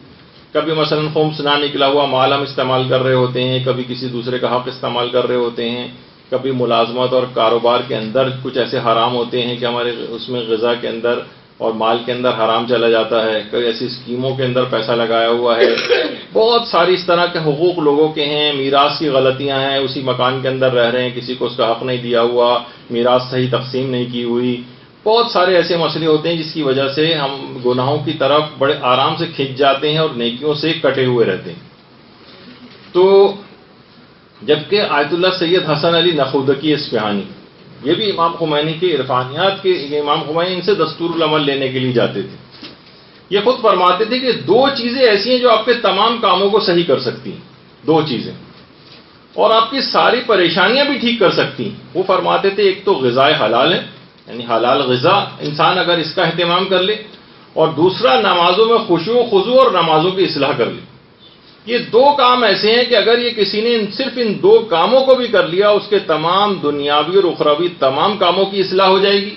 کبھی مثلا خمس نہ نکلا ہوا مال ہم استعمال کر رہے ہوتے ہیں، کبھی کسی دوسرے کا حق استعمال کر رہے ہوتے ہیں، کبھی ملازمت اور کاروبار کے اندر کچھ ایسے حرام ہوتے ہیں کہ ہمارے اس میں غذا کے اندر اور مال کے اندر حرام چلا جاتا ہے. کئی ایسی اسکیموں کے اندر پیسہ لگایا ہوا ہے. بہت ساری اس طرح کے حقوق لوگوں کے ہیں. میراث کی غلطیاں ہیں، اسی مکان کے اندر رہ رہے ہیں، کسی کو اس کا حق نہیں دیا ہوا، میراث صحیح تقسیم نہیں کی ہوئی. بہت سارے ایسے مسئلے ہوتے ہیں جس کی وجہ سے ہم گناہوں کی طرف بڑے آرام سے کھنچ جاتے ہیں اور نیکیوں سے کٹے ہوئے رہتے ہیں. تو جبکہ آیت اللہ سید حسن علی نخودکی اصفہانی، یہ بھی امام خمینی کے عرفانیات کے، امام خمینی ان سے دستور العمل لینے کے لیے جاتے تھے. یہ خود فرماتے تھے کہ 2 چیزیں ایسی ہیں جو آپ کے تمام کاموں کو صحیح کر سکتی ہیں. 2 چیزیں، اور آپ کی ساری پریشانیاں بھی ٹھیک کر سکتی ہیں. وہ فرماتے تھے ایک تو غذائے حلال ہے، یعنی حلال غذا انسان اگر اس کا اہتمام کر لے، اور دوسرا نمازوں میں خشوع و خضوع اور نمازوں کی اصلاح کر لے. یہ 2 کام ایسے ہیں کہ اگر یہ کسی نے صرف ان 2 کاموں کو بھی کر لیا، اس کے تمام دنیاوی اور اخروی تمام کاموں کی اصلاح ہو جائے گی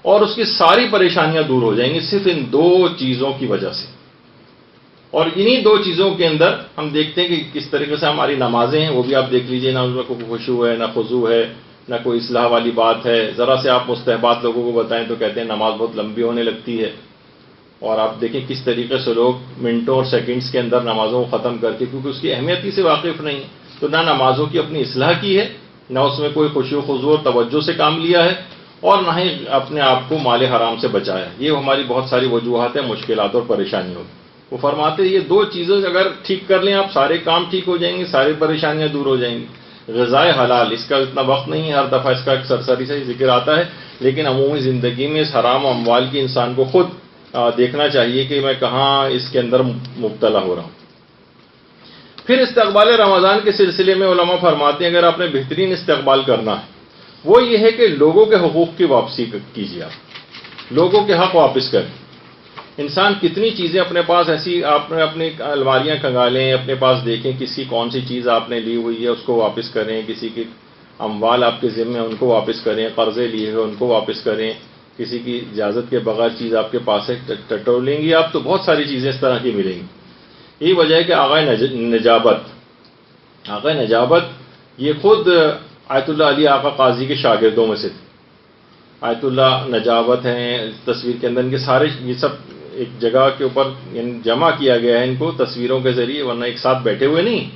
اور اس کی ساری پریشانیاں دور ہو جائیں گی صرف ان 2 چیزوں کی وجہ سے. اور انہی 2 چیزوں کے اندر ہم دیکھتے ہیں کہ کس طریقے سے ہماری نمازیں ہیں، وہ بھی آپ دیکھ لیجئے، نہ اس میں کوئی خشوع ہے، نہ خضوع ہے، نہ کوئی اصلاح والی بات ہے. ذرا سے آپ مستحبات لوگوں کو بتائیں تو کہتے ہیں نماز بہت لمبی ہونے لگتی ہے. اور آپ دیکھیں کس طریقے سے لوگ منٹوں اور سیکنڈز کے اندر نمازوں کو ختم کر کے، کیونکہ اس کی اہمیت ہی سے واقف نہیں ہے، تو نہ نمازوں کی اپنی اصلاح کی ہے، نہ اس میں کوئی خشوع و خضوع اور توجہ سے کام لیا ہے، اور نہ ہی اپنے آپ کو مال حرام سے بچایا. یہ ہماری بہت ساری وجوہات ہیں مشکلات اور پریشانیوں کی. وہ فرماتے یہ دو چیزیں اگر ٹھیک کر لیں آپ سارے کام ٹھیک ہو جائیں گے, ساری پریشانیاں دور ہو جائیں گی. غذائے حلال, اس کا اتنا وقت نہیں ہے, ہر دفعہ اس کا ایک سرسری سے ذکر آتا ہے, لیکن عمومی زندگی میں اس حرام اموال کی انسان کو خود دیکھنا چاہیے کہ میں کہاں اس کے اندر مبتلا ہو رہا ہوں. پھر استقبال رمضان کے سلسلے میں علماء فرماتے ہیں اگر آپ نے بہترین استقبال کرنا ہے وہ یہ ہے کہ لوگوں کے حقوق کی واپسی کیجیے. آپ لوگوں کے حق واپس کریں. انسان کتنی چیزیں اپنے پاس ایسی, آپ نے اپنی الماریاں کھنگالیں, اپنے پاس دیکھیں کس کی کون سی چیز آپ نے لی ہوئی ہے اس کو واپس کریں, کسی کی اموال آپ کے ذمہ ان کو واپس کریں, قرضے لیے ہوئے ان کو واپس کریں, کسی کی اجازت کے بغیر چیز آپ کے پاس ہے ٹٹولیں گی آپ تو بہت ساری چیزیں اس طرح کی ملیں گی. یہی وجہ ہے کہ آقا نجابت یہ خود آیت اللہ علی آقا قاضی کے شاگردوں میں سے تھے. آیت اللہ نجابت ہیں تصویر کے اندر, ان کے سارے یہ سب ایک جگہ کے اوپر جمع کیا گیا ہے ان کو تصویروں کے ذریعے, ورنہ ایک ساتھ بیٹھے ہوئے نہیں.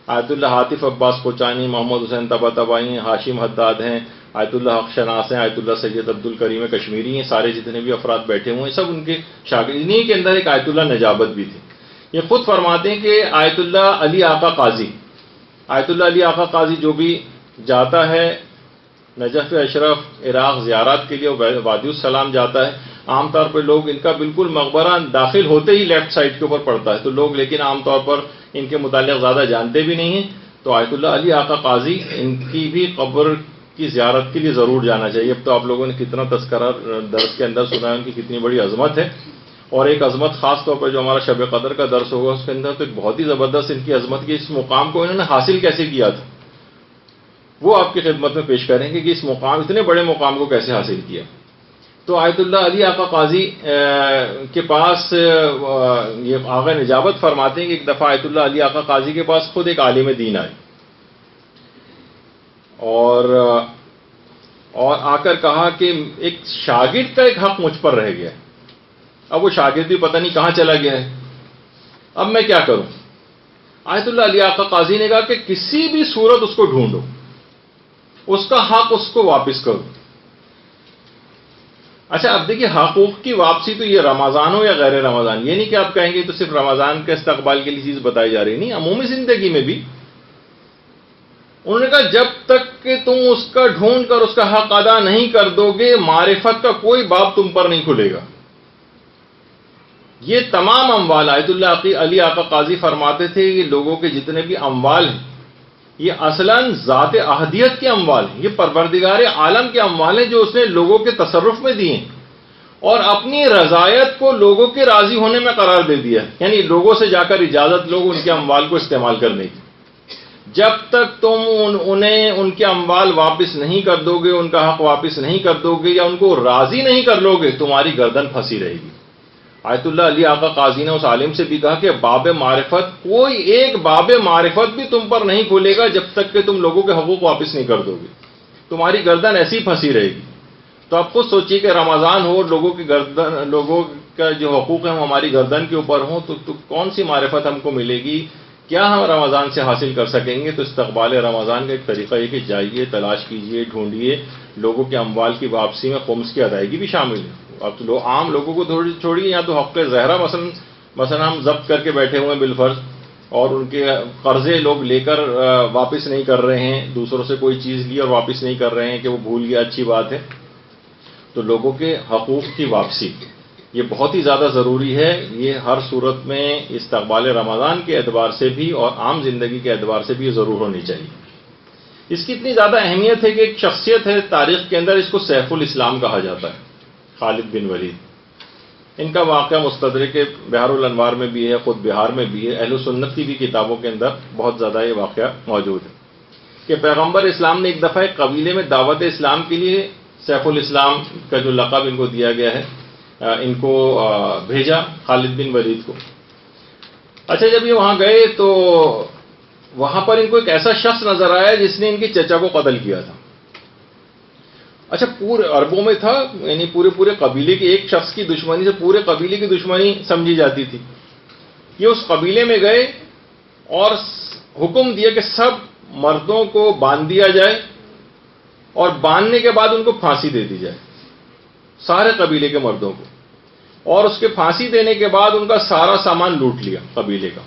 آیت اللہ عاطف عباس کوچانی, محمد حسین طباطبائی, ہاشم حداد ہیں, آیت اللہ حق شناس ہیں, آیت اللہ سید عبدالکریم کشمیری ہیں, سارے جتنے بھی افراد بیٹھے ہوئے ہیں سب ان کے شاگرد. انہی کے اندر ایک آیت اللہ نجابت بھی تھی. یہ خود فرماتے ہیں کہ آیت اللہ علی آقا قاضی, آیت اللہ علی آقا قاضی جو بھی جاتا ہے نجف اشرف عراق زیارات کے لیے وادی السلام جاتا ہے, عام طور پر لوگ ان کا بالکل مقبرہ داخل ہوتے ہی لیفٹ سائڈ کے اوپر پڑتا ہے, تو لوگ لیکن عام طور پر ان کے متعلق زیادہ جانتے بھی نہیں ہیں. تو آیت اللہ علی آقا قاضی ان کی بھی قبر کی زیارت کے لیے ضرور جانا چاہیے. اب تو آپ لوگوں نے کتنا تذکرہ درس کے اندر سنا ہے ان کی کتنی بڑی عظمت ہے, اور ایک عظمت خاص طور پر جو ہمارا شب قدر کا درس ہوگا اس کے اندر تو ایک بہت ہی زبردست ان کی عظمت کی, اس مقام کو انہوں نے حاصل کیسے کیا تھا وہ آپ کی خدمت میں پیش کریں گے کہ اس مقام, اتنے بڑے مقام کو کیسے حاصل کیا. تو آیت اللہ علی آقا قاضی کے پاس یہ آقا نجابت فرماتے ہیں کہ ایک دفعہ آیت اللہ علی آقا قاضی کے پاس خود ایک عالم دین آئے اور آ کر کہا کہ ایک شاگرد کا ایک حق مجھ پر رہ گیا ہے. اب وہ شاگرد بھی پتہ نہیں کہاں چلا گیا ہے, اب میں کیا کروں. آیت اللہ علی آقا قاضی نے کہا کہ کسی بھی صورت اس کو ڈھونڈو, اس کا حق اس کو واپس کرو. اچھا اب دیکھیے حقوق کی واپسی تو یہ رمضان ہو یا غیر رمضان, یہ نہیں کہ آپ کہیں گے تو صرف رمضان کے استقبال کے لیے چیز بتائی جا رہی, نہیں, عمومی زندگی میں بھی. انہوں نے کہا جب تک کہ تم اس کا ڈھونڈ کر اس کا حق ادا نہیں کر دو گے معرفت کا کوئی باب تم پر نہیں کھلے گا. یہ تمام اموال, آیت اللہ علی آقا قاضی فرماتے تھے کہ لوگوں کے جتنے بھی اموال ہیں یہ اصلاً ذات احدیت کے اموال ہیں, یہ پروردگار عالم کے اموال ہیں جو اس نے لوگوں کے تصرف میں دیے ہیں, اور اپنی رضایت کو لوگوں کے راضی ہونے میں قرار دے دیا ہے. یعنی لوگوں سے جا کر اجازت لوگ ان کے اموال کو استعمال کرنے کی. جب تک تم انہیں ان کے اموال واپس نہیں کر دو گے, ان کا حق واپس نہیں کر دو گے یا ان کو راضی نہیں کر لو گے, تمہاری گردن پھنسی رہے گی. آیت اللہ علی آقا قاضی نے اس عالم سے بھی کہا کہ باب معرفت, کوئی ایک باب معرفت بھی تم پر نہیں کھولے گا جب تک کہ تم لوگوں کے حقوق واپس نہیں کر دو گے, تمہاری گردن ایسی پھنسی رہے گی. تو آپ خود سوچیے کہ رمضان ہو, لوگوں کا جو حقوق ہیں وہ ہماری گردن کے اوپر ہوں, تو کون سی معرفت ہم کو ملے گی, کیا ہم رمضان سے حاصل کر سکیں گے. تو استقبال رمضان کا ایک طریقہ یہ کہ جائیے, تلاش کیجیے, ڈھونڈیے. لوگوں کے اموال کی واپسی میں خمس کی ادائیگی بھی شامل ہے. اب تو عام لوگوں کو تھوڑی چھوڑیے, یا تو حق زہرا مثلا ہم ضبط کر کے بیٹھے ہوئے ہیں بالفرض, اور ان کے قرضے لوگ لے کر واپس نہیں کر رہے ہیں, دوسروں سے کوئی چیز لی اور واپس نہیں کر رہے ہیں کہ وہ بھول گیا, اچھی بات ہے. تو لوگوں کے حقوق کی واپسی یہ بہت ہی زیادہ ضروری ہے. یہ ہر صورت میں استقبال رمضان کے اعتبار سے بھی اور عام زندگی کے اعتبار سے بھی یہ ضرور ہونی چاہیے. اس کی اتنی زیادہ اہمیت ہے کہ ایک شخصیت ہے تاریخ کے اندر, اس کو سیف الاسلام کہا جاتا ہے, خالد بن ولید. ان کا واقعہ مستدرک بحار الانوار میں بھی ہے, خود بہار میں بھی ہے, اہل سنت کی بھی کتابوں کے اندر بہت زیادہ یہ واقعہ موجود ہے کہ پیغمبر اسلام نے ایک دفعہ ایک قبیلے میں دعوت اسلام کے لیے سیف الاسلام کا جو لقب ان کو دیا گیا ہے ان کو بھیجا, خالد بن ولید کو. اچھا جب یہ وہاں گئے تو وہاں پر ان کو ایک ایسا شخص نظر آیا جس نے ان کے چچا کو قتل کیا تھا. اچھا پورے عربوں میں تھا, یعنی پورے قبیلے کے ایک شخص کی دشمنی سے پورے قبیلے کی دشمنی سمجھی جاتی تھی. یہ اس قبیلے میں گئے اور حکم دیا کہ سب مردوں کو باندھ دیا جائے اور باندھنے کے بعد ان کو پھانسی دے دی جائے، سارے قبیلے کے مردوں کو، اور اس کے پھانسی دینے کے بعد ان کا سارا سامان لوٹ لیا قبیلے کا۔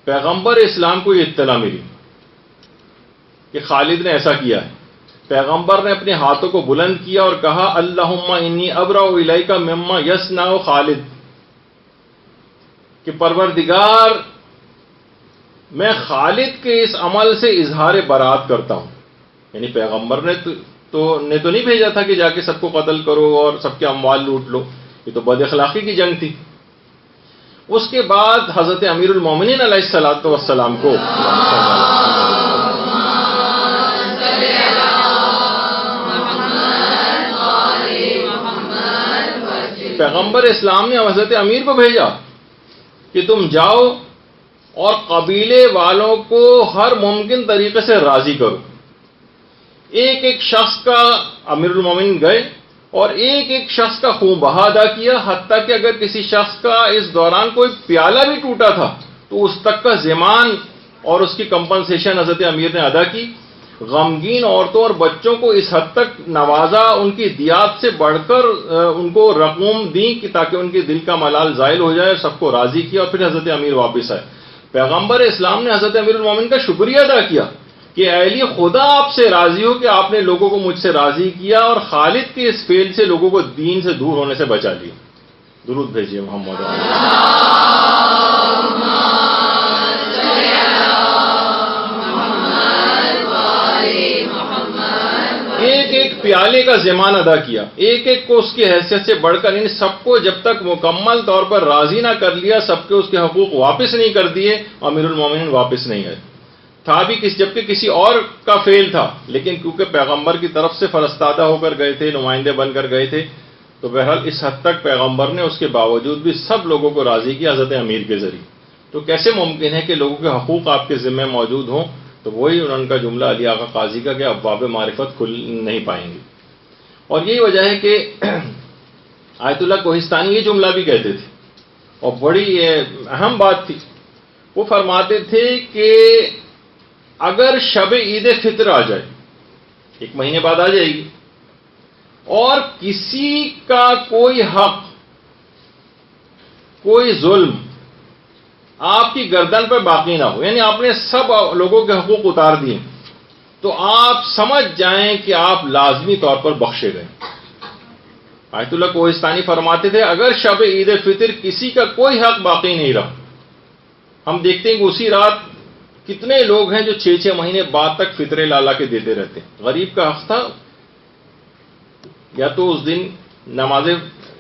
پیغمبر اسلام کو یہ اطلاع ملی کہ خالد نے ایسا کیا ہے۔ پیغمبر نے اپنے ہاتھوں کو بلند کیا اور کہا اللہم انی ابرأ الیک مما یصنع خالد، کہ پروردگار میں خالد کے اس عمل سے اظہار برات کرتا ہوں۔ یعنی پیغمبر نے تو نہیں بھیجا تھا کہ جا کے سب کو قتل کرو اور سب کے اموال لوٹ لو، یہ تو بد اخلاقی کی جنگ تھی۔ اس کے بعد حضرت امیر المومنین علیہ الصلوۃ والسلام کو پیغمبر اسلام نے حضرت امیر کو بھیجا کہ تم جاؤ اور قبیلے والوں کو ہر ممکن طریقے سے راضی کرو۔ ایک ایک شخص کا امیر المومنین گئے اور ایک ایک شخص کا خون بہا ادا کیا، حتیٰ کہ اگر کسی شخص کا اس دوران کوئی پیالہ بھی ٹوٹا تھا تو اس تک کا ضمان اور اس کی کمپنسیشن حضرت امیر نے ادا کی۔ غمگین عورتوں اور بچوں کو اس حد تک نوازا، ان کی دیات سے بڑھ کر ان کو رقوم دی کہ تاکہ ان کے دل کا ملال زائل ہو جائے، سب کو راضی کیا اور پھر حضرت امیر واپس آئے۔ پیغمبر اسلام نے حضرت امیر المومنین کا شکریہ ادا کیا کہ اے علی خدا آپ سے راضی ہو کہ آپ نے لوگوں کو مجھ سے راضی کیا اور خالد کے اس فعل سے لوگوں کو دین سے دور ہونے سے بچا لیا۔ درود بھیجیے محمد۔ ایک ایک پیالے کا ضمان ادا کیا، ایک ایک کو اس کی حیثیت سے بڑھ کر، ان سب کو جب تک مکمل طور پر راضی نہ کر لیا، سب کے اس کے حقوق واپس نہیں کر دیے، امیر المومنین واپس نہیں آئے۔ تھا بھی جبکہ کسی اور کا فعل تھا، لیکن کیونکہ پیغمبر کی طرف سے فرستادہ ہو کر گئے تھے، نمائندے بن کر گئے تھے، تو بہرحال اس حد تک پیغمبر نے اس کے باوجود بھی سب لوگوں کو راضی کیا حضرت امیر کے ذریعے۔ تو کیسے ممکن ہے کہ لوگوں کے حقوق آپ کے ذمہ موجود ہوں؟ تو وہی ان کا جملہ علی آقا قاضی کا کہ ابواب معرفت کھل نہیں پائیں گے۔ اور یہی وجہ ہے کہ آیت اللہ کوہستانی یہ جملہ بھی کہتے تھے، اور بڑی اہم بات تھی۔ وہ فرماتے تھے کہ اگر شب عید فطر آ جائے، ایک مہینے بعد آ جائے گی، اور کسی کا کوئی حق، کوئی ظلم آپ کی گردن پر باقی نہ ہو، یعنی آپ نے سب لوگوں کے حقوق اتار دیے، تو آپ سمجھ جائیں کہ آپ لازمی طور پر بخشے گئے۔ آیت اللہ کوہستانی فرماتے تھے اگر شب عید فطر کسی کا کوئی حق باقی نہیں رہا، ہم دیکھتے ہیں کہ اسی رات کتنے لوگ ہیں جو 6 مہینے بعد تک فطرے لالا کے دیتے رہتے ہیں۔ غریب کا حق تھا، یا تو اس دن نماز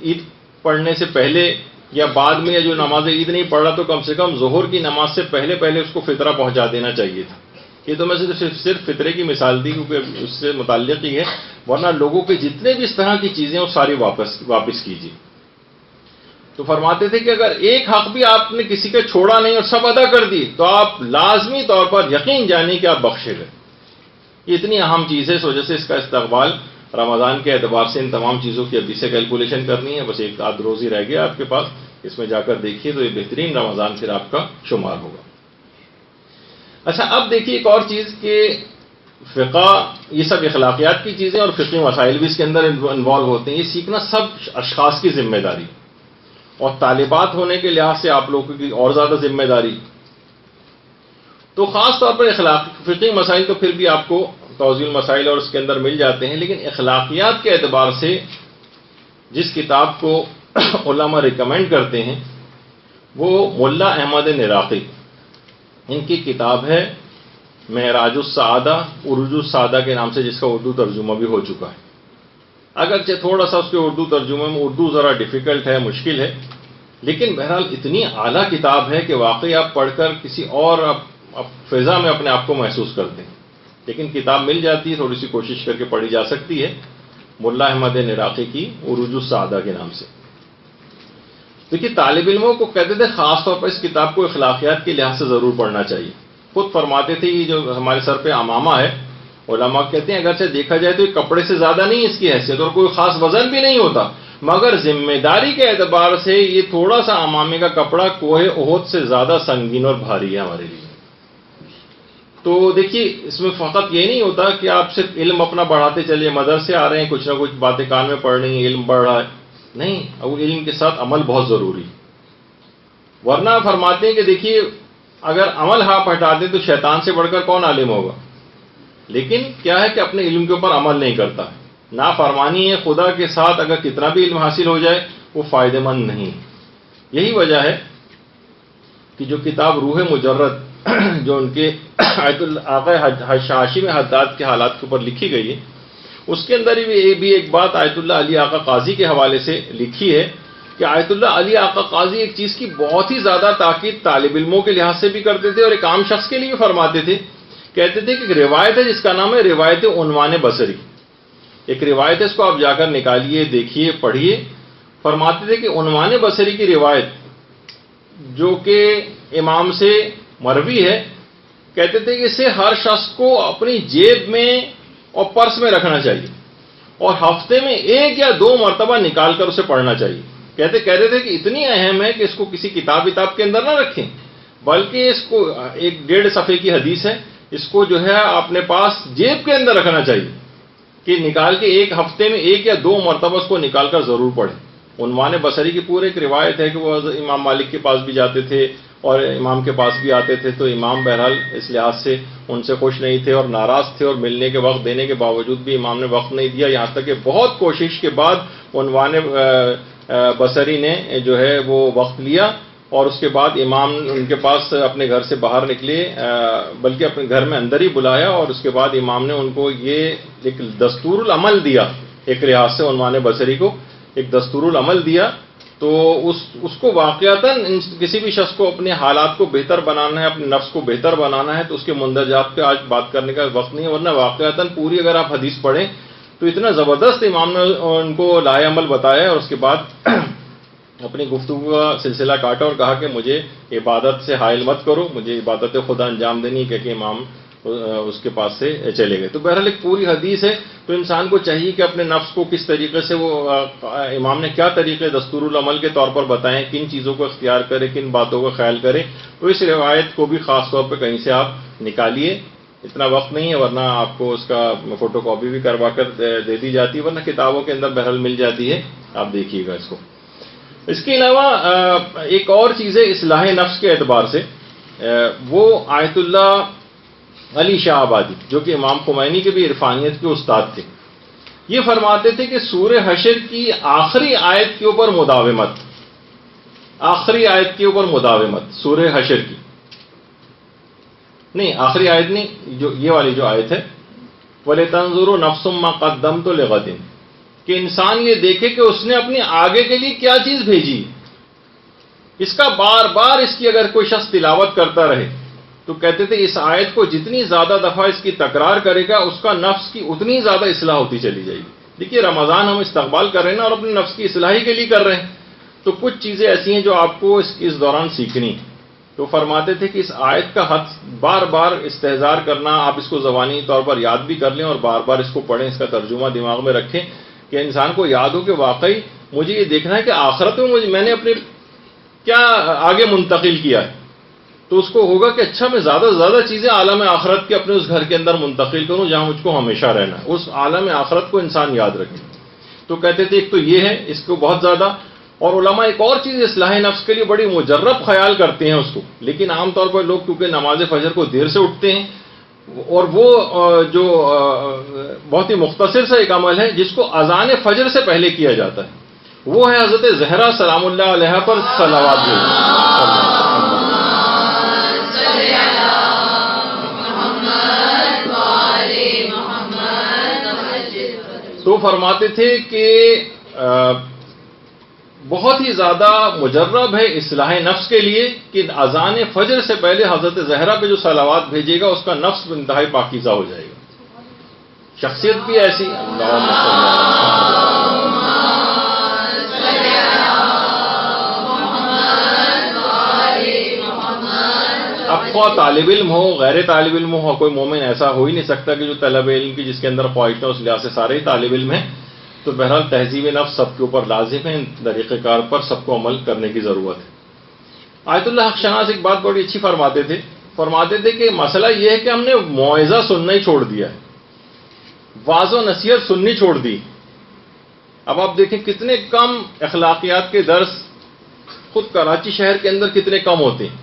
عید پڑھنے سے پہلے یا بعد میں، یا جو نماز عید نہیں پڑھ رہا تو کم سے کم ظہر کی نماز سے پہلے اس کو فطرہ پہنچا دینا چاہیے تھا۔ یہ تو میں صرف فطرے کی مثال دی کیونکہ اس سے متعلق ہی ہے، ورنہ لوگوں کے جتنے بھی اس طرح کی چیزیں وہ ساری واپس کیجیے۔ تو فرماتے تھے کہ اگر ایک حق بھی آپ نے کسی کا چھوڑا نہیں اور سب ادا کر دی، تو آپ لازمی طور پر یقین جانیں کہ آپ بخشے گئے۔ یہ اتنی اہم چیز ہے، اس وجہ سے اس کا استقبال رمضان کے اعتبار سے ان تمام چیزوں کی ابھی سے کیلکولیشن کرنی ہے۔ بس ایک آدھ روز ہی رہ گیا آپ کے پاس، اس میں جا کر دیکھیے تو یہ بہترین رمضان پھر آپ کا شمار ہوگا۔ اچھا، اب دیکھیے ایک اور چیز کہ فقہ، یہ سب اخلاقیات کی چیزیں اور فقہی مسائل بھی اس کے اندر انوالو ہوتے ہیں۔ یہ سیکھنا سب اشخاص کی ذمہ داری، اور طالبات ہونے کے لحاظ سے آپ لوگوں کی اور زیادہ ذمہ داری۔ تو خاص طور پر فقہی مسائل تو پھر بھی آپ کو توضیح المسائل اور اس کے اندر مل جاتے ہیں، لیکن اخلاقیات کے اعتبار سے جس کتاب کو علماء ریکمینڈ کرتے ہیں وہ ملا احمد نراقی، ان کی کتاب ہے معراج السعادہ، عروج السعادہ کے نام سے، جس کا اردو ترجمہ بھی ہو چکا ہے۔ اگرچہ تھوڑا سا اس کے اردو ترجمے میں اردو ذرا ڈیفیکلٹ ہے، مشکل ہے، لیکن بہرحال اتنی اعلیٰ کتاب ہے کہ واقعی آپ پڑھ کر کسی اور فضا میں اپنے آپ کو محسوس کرتے ہیں۔ لیکن کتاب مل جاتی ہے، تھوڑی سی کوشش کر کے پڑھی جا سکتی ہے، ملا احمد نراقی کی عروج السعادہ کے نام سے۔ دیکھیے طالب علموں کو کہتے تھے خاص طور پر اس کتاب کو اخلاقیات کے لحاظ سے ضرور پڑھنا چاہیے۔ خود فرماتے تھے یہ جو ہمارے سر پہ عمامہ ہے، علماء کہتے ہیں اگرچہ دیکھا جائے تو یہ کپڑے سے زیادہ نہیں اس کی حیثیت، اور کوئی خاص وزن بھی نہیں ہوتا، مگر ذمہ داری کے اعتبار سے یہ تھوڑا سا عمامے کا کپڑا کوہ احد سے زیادہ سنگین اور بھاری ہے ہمارے لیے۔ تو دیکھیے اس میں فقط یہ نہیں ہوتا کہ آپ صرف علم اپنا بڑھاتے چلیے، مدرسے آ رہے ہیں، کچھ نہ کچھ باتیں کان میں پڑھ رہی ہیں، علم بڑھ رہا ہے، نہیں، اب علم کے ساتھ عمل بہت ضروری، ورنہ فرماتے ہیں کہ دیکھیے اگر عمل ہاتھ ہٹا دیں تو شیطان سے بڑھ کر کون عالم ہوگا، لیکن کیا ہے کہ اپنے علم کے اوپر عمل نہیں کرتا، نافرمانی ہے خدا کے ساتھ، اگر کتنا بھی علم حاصل ہو جائے وہ فائدہ مند نہیں۔ یہی وجہ ہے کہ جو کتاب روح مجرد جو ان کے آیت آقا ہاشم حداد کے حالات کے اوپر لکھی گئی ہے، اس کے اندر بھی ایک بات آیت اللہ علی آقا قاضی کے حوالے سے لکھی ہے کہ آیت اللہ علی آقا قاضی ایک چیز کی بہت ہی زیادہ تاکید طالب علموں کے لحاظ سے بھی کرتے تھے اور ایک عام شخص کے لیے بھی فرماتے تھے، کہتے تھے کہ ایک روایت ہے جس کا نام ہے روایت عنوان بصری، ایک روایت ہے، اس کو آپ جا کر نکالیے، دیکھیے، پڑھیے۔ فرماتے تھے کہ عنوان بصری کی روایت جو کہ امام سے مروی ہے، کہتے تھے کہ اسے ہر شخص کو اپنی جیب میں اور پرس میں رکھنا چاہیے اور ہفتے میں 1 یا 2 مرتبہ نکال کر اسے پڑھنا چاہیے۔ کہتے تھے کہ اتنی اہم ہے کہ اس کو کسی کتاب کے اندر نہ رکھیں، بلکہ اس کو 1.5 صفحے کی حدیث ہے، اس کو جو ہے اپنے پاس جیب کے اندر رکھنا چاہیے کہ نکال کے ایک ہفتے میں 1 یا 2 مرتبہ اس کو نکال کر ضرور پڑھیں۔ عنوان بصری کی پورے ایک روایت ہے کہ وہ امام مالک کے پاس بھی جاتے تھے اور امام کے پاس بھی آتے تھے، تو امام بہرحال اس لحاظ سے ان سے خوش نہیں تھے اور ناراض تھے، اور ملنے کے وقت دینے کے باوجود بھی امام نے وقت نہیں دیا، یہاں تک کہ بہت کوشش کے بعد عنوان بصری نے جو ہے وہ وقت لیا، اور اس کے بعد امام ان کے پاس اپنے گھر سے باہر نکلے، بلکہ اپنے گھر میں اندر ہی بلایا، اور اس کے بعد امام نے ان کو یہ ایک دستور العمل دیا، ایک لحاظ سے عنوان بصری کو ایک دستور العمل دیا۔ تو اس کو واقعتاً کسی بھی شخص کو اپنے حالات کو بہتر بنانا ہے، اپنے نفس کو بہتر بنانا ہے، تو اس کے مندرجات پہ آج بات کرنے کا وقت نہیں ہے، ورنہ واقعتاً پوری اگر آپ حدیث پڑھیں تو اتنا زبردست امام نے ان کو لائے عمل بتایا، اور اس کے بعد اپنی گفتگو کا سلسلہ کاٹا اور کہا کہ مجھے عبادت سے حائل مت کرو، مجھے عبادت خدا انجام دینی، کہ امام اس کے پاس سے چلے گئے۔ تو بہرحال ایک پوری حدیث ہے، تو انسان کو چاہیے کہ اپنے نفس کو کس طریقے سے وہ امام نے کیا طریقے دستور العمل کے طور پر بتائیں، کن چیزوں کو اختیار کرے، کن باتوں کا خیال کرے، تو اس روایت کو بھی خاص طور پہ کہیں سے آپ نکالیے۔ اتنا وقت نہیں ہے، ورنہ آپ کو اس کا فوٹو کاپی بھی کروا کر دے دی جاتی ہے، ورنہ کتابوں کے اندر بہرحال مل جاتی ہے، آپ دیکھیے گا اس کو۔ اس کے علاوہ ایک اور چیز ہے اصلاح نفس کے اعتبار سے، وہ آیت اللہ علی شاہ آبادی جو کہ امام خمینی کے بھی عرفانیت کے استاد تھے، یہ فرماتے تھے کہ سورہ حشر کی آخری آیت کے اوپر مداومت، آخری آیت کے اوپر مداومت، سورہ حشر کی نہیں، آخری آیت نہیں، جو یہ والی جو آیت ہے وَلِتَنظُرُ نَفْسٌ مَّا قَدَّمْتُ لِغَدٍ، کہ انسان یہ دیکھے کہ اس نے اپنے آگے کے لیے کیا چیز بھیجی، اس کا بار بار اس کی اگر کوئی شخص تلاوت کرتا رہے، تو کہتے تھے اس آیت کو جتنی زیادہ دفعہ اس کی تکرار کرے گا، اس کا نفس کی اتنی زیادہ اصلاح ہوتی چلی جائے گی۔ دیکھیے رمضان ہم استقبال کر رہے ہیں نا، اور اپنے نفس کی اصلاحی کے لیے کر رہے ہیں، تو کچھ چیزیں ایسی ہیں جو آپ کو اس دوران سیکھنی۔ تو فرماتے تھے کہ اس آیت کا حد بار بار استحضار کرنا، آپ اس کو زبانی طور پر یاد بھی کر لیں اور بار بار اس کو پڑھیں، اس کا ترجمہ دماغ میں رکھیں، کہ انسان کو یاد ہو کہ واقعی مجھے یہ دیکھنا ہے کہ آخرت میں میں نے اپنے کیا آگے منتقل کیا ہے، تو اس کو ہوگا کہ اچھا میں زیادہ سے زیادہ چیزیں عالم آخرت کے اپنے اس گھر کے اندر منتقل کروں جہاں مجھ کو ہمیشہ رہنا ہے، اس عالم آخرت کو انسان یاد رکھے۔ تو کہتے تھے ایک تو یہ ہے، اس کو بہت زیادہ، اور علماء ایک اور چیز اصلاح نفس کے لیے بڑی مجرب خیال کرتے ہیں اس کو، لیکن عام طور پر لوگ کیونکہ نماز فجر کو دیر سے اٹھتے ہیں، اور وہ جو بہت ہی مختصر سا ایک عمل ہے جس کو اذان فجر سے پہلے کیا جاتا ہے، وہ ہے حضرت زہرا سلام اللہ علیہا پر صلوات بھیجنا۔ تو فرماتے تھے کہ بہت ہی زیادہ مجرب ہے اصلاح نفس کے لیے کہ اذان فجر سے پہلے حضرت زہرا پہ جو صلوات بھیجے گا اس کا نفس انتہائی پاکیزہ ہو جائے گا، شخصیت بھی ایسی۔ اب خواہ طالب علم ہو، غیر طالب علم ہو، کوئی مومن ایسا ہو ہی نہیں سکتا کہ جو طلب علم کی جس کے اندر خواہش ہے، اس لحاظ سے سارے ہی طالب علم ہیں۔ تو بہرحال تہذیب نفس سب کے اوپر لازم ہے، طریقہ کار پر سب کو عمل کرنے کی ضرورت ہے۔ آیت اللہ حق شناس ایک بات بڑی اچھی فرماتے تھے فرماتے تھے کہ مسئلہ یہ ہے کہ ہم نے موعظہ سننا ہی چھوڑ دیا ہے، واعظ و نصیحت سننی چھوڑ دی۔ اب آپ دیکھیں کتنے کم اخلاقیات کے درس خود کراچی شہر کے اندر کتنے کم ہوتے ہیں،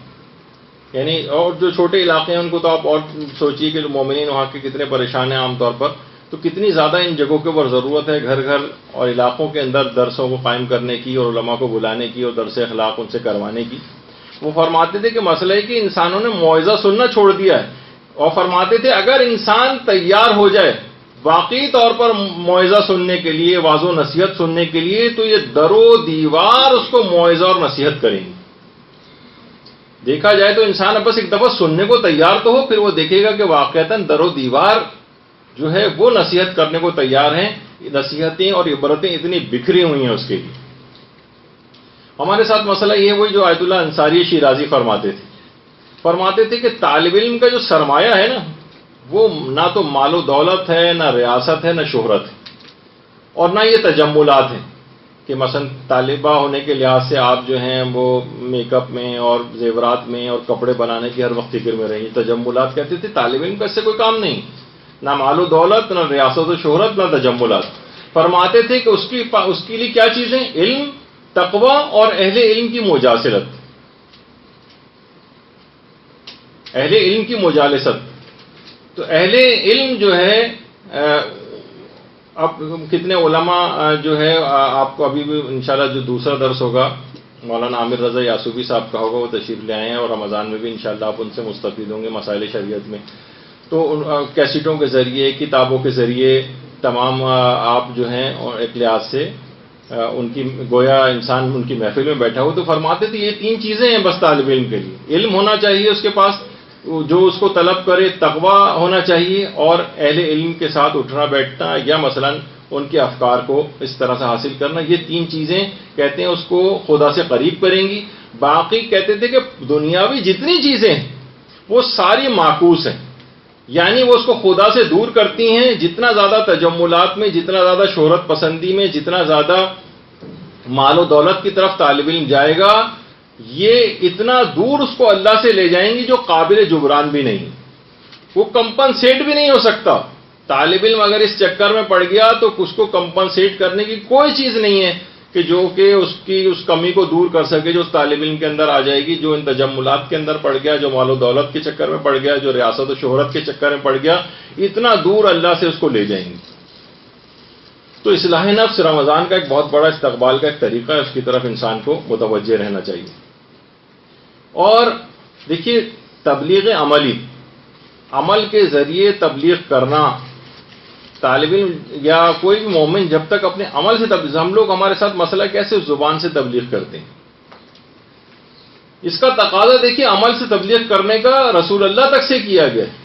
یعنی اور جو چھوٹے علاقے ہیں ان کو تو آپ اور سوچیے کہ مومنین وہاں کے کتنے پریشان ہیں عام طور پر، تو کتنی زیادہ ان جگہوں کے اوپر ضرورت ہے گھر گھر اور علاقوں کے اندر درسوں کو قائم کرنے کی اور علماء کو بلانے کی اور درس اخلاق ان سے کروانے کی۔ وہ فرماتے تھے کہ مسئلہ ہے کہ انسانوں نے موعظہ سننا چھوڑ دیا ہے، اور فرماتے تھے اگر انسان تیار ہو جائے واقعی طور پر موعظہ سننے کے لیے، واعظ و نصیحت سننے کے لیے، تو یہ در و دیوار اس کو موعظہ اور نصیحت کریں گے۔ دیکھا جائے تو انسان اب بس ایک دفعہ سننے کو تیار تو ہو، پھر وہ دیکھے گا کہ واقعتاً در و دیوار جو ہے وہ نصیحت کرنے کو تیار ہیں، نصیحتیں اور عبرتیں اتنی بکھری ہوئی ہیں اس کے لیے۔ ہمارے ساتھ مسئلہ یہ ہے وہی جو آیت اللہ انصاری شیرازی فرماتے تھے کہ طالب علم کا جو سرمایہ ہے نا، وہ نہ تو مال و دولت ہے، نہ ریاست ہے، نہ شہرت ہے، اور نہ یہ تجملات ہیں کہ مثلا طالبہ ہونے کے لحاظ سے آپ جو ہیں وہ میک اپ میں اور زیورات میں اور کپڑے بنانے کی ہر وقت فکر میں رہیں۔ تجملات کہتے تھے طالب علم کا اس سے کوئی کام نہیں، نہ مال و دولت، نہ ریاست و شہرت، نہ تجملات۔ فرماتے تھے کہ اس کے لیے کیا چیزیں؟ علم، تقوی اور اہل علم کی مجالست، اہل علم کی مجالست۔ تو اہل علم جو ہے، اب کتنے علماء جو ہے آپ کو ابھی بھی انشاءاللہ جو دوسرا درس ہوگا مولانا عامر رضا یاسوبی صاحب کا ہوگا، وہ تشریف لے آئے ہیں، اور رمضان میں بھی انشاءاللہ آپ ان سے مستفید ہوں گے مسائل شریعت میں۔ تو کیسٹوں کے ذریعے، کتابوں کے ذریعے تمام آپ جو ہیں اور ایک لحاظ سے ان کی گویا انسان ان کی محفل میں بیٹھا ہو، تو فرماتے تھے یہ 3 چیزیں ہیں بس طالب علم کے لیے۔ علم ہونا چاہیے اس کے پاس جو اس کو طلب کرے، تقوی ہونا چاہیے، اور اہل علم کے ساتھ اٹھنا بیٹھنا یا مثلا ان کے افکار کو اس طرح سے حاصل کرنا، یہ 3 چیزیں کہتے ہیں اس کو خدا سے قریب کریں گی۔ باقی کہتے تھے کہ دنیاوی جتنی چیزیں ہیں وہ ساری معکوس ہیں، یعنی وہ اس کو خدا سے دور کرتی ہیں۔ جتنا زیادہ تجملات میں، جتنا زیادہ شہرت پسندی میں، جتنا زیادہ مال و دولت کی طرف طالب علم جائے گا، یہ اتنا دور اس کو اللہ سے لے جائیں گی جو قابل جبران بھی نہیں، وہ کمپنسیٹ بھی نہیں ہو سکتا۔ طالب علم اگر اس چکر میں پڑ گیا تو اس کو کمپنسیٹ کرنے کی کوئی چیز نہیں ہے کہ جو کہ اس کمی کو دور کر سکے جو اس طالب علم کے اندر آ جائے گی، جو ان تجملات کے اندر پڑ گیا، جو مال و دولت کے چکر میں پڑ گیا، جو ریاست و شہرت کے چکر میں پڑ گیا، اتنا دور اللہ سے اس کو لے جائیں گے۔ تو اصلاح نفس رمضان کا ایک بہت بڑا استقبال کا ایک طریقہ ہے، اس کی طرف انسان کو متوجہ رہنا چاہیے۔ اور دیکھیے تبلیغ عملی، عمل کے ذریعے تبلیغ کرنا، طالب علم یا کوئی بھی مومن جب تک اپنے عمل سے تبلیغ، ہم لوگ ہمارے ساتھ مسئلہ کیسے زبان سے تبلیغ کرتے ہیں، اس کا تقاضا دیکھیے عمل سے تبلیغ کرنے کا رسول اللہ تک سے کیا گیا ہے۔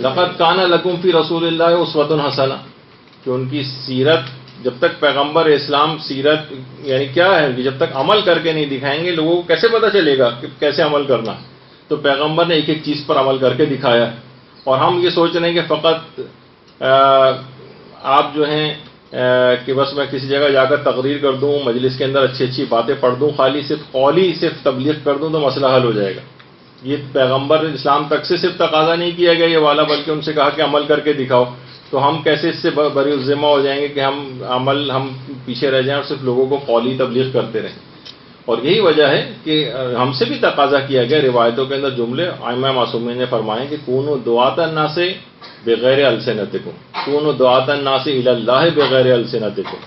لقد کان لکم فی رسول اللہ اسوۃ حسنہ، کہ ان کی سیرت جب تک پیغمبر اسلام سیرت یعنی کیا ہے کہ جب تک عمل کر کے نہیں دکھائیں گے لوگوں کو کیسے پتہ چلے گا کہ کیسے عمل کرنا ہے؟ تو پیغمبر نے ایک ایک چیز پر عمل کر کے دکھایا ہے، اور ہم یہ سوچ رہے ہیں کہ فقط آپ جو ہیں کہ بس میں کسی جگہ جا کر تقریر کر دوں، مجلس کے اندر اچھی اچھی باتیں پڑھ دوں، خالی صرف قولی صرف تبلیغ کر دوں تو مسئلہ حل ہو جائے گا۔ یہ پیغمبر اسلام تک سے صرف تقاضا نہیں کیا گیا یہ والا، بلکہ ان سے کہا کہ عمل کر کے دکھاؤ۔ تو ہم کیسے اس سے بری الذمہ ہو جائیں گے کہ ہم پیچھے رہ جائیں اور صرف لوگوں کو قولی تبلیغ کرتے رہیں؟ اور یہی وجہ ہے کہ ہم سے بھی تقاضا کیا گیا، روایتوں کے اندر جملے ائمہ معصومین نے فرمائے کہ کونوا دعاۃ الناس بغیر السنتکم، کونوا دعاۃ الناس الی اللہ بغیر السنتکم۔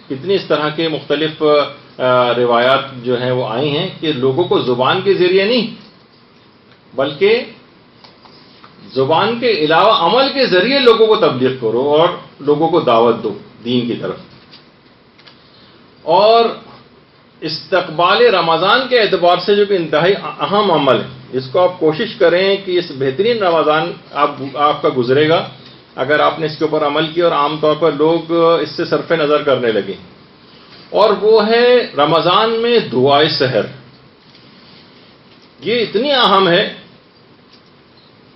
کتنی اس طرح کے مختلف روایات جو ہیں وہ آئی ہیں کہ لوگوں کو زبان کے ذریعے نہیں بلکہ زبان کے علاوہ عمل کے ذریعے لوگوں کو تبلیغ کرو اور لوگوں کو دعوت دو دین کی طرف۔ اور استقبال رمضان کے اعتبار سے جو کہ انتہائی اہم عمل ہے، اس کو آپ کوشش کریں کہ اس بہترین رمضان آپ کا گزرے گا اگر آپ نے اس کے اوپر عمل کیا، اور عام طور پر لوگ اس سے صرف نظر کرنے لگے، اور وہ ہے رمضان میں دعائے سحر۔ یہ اتنی اہم ہے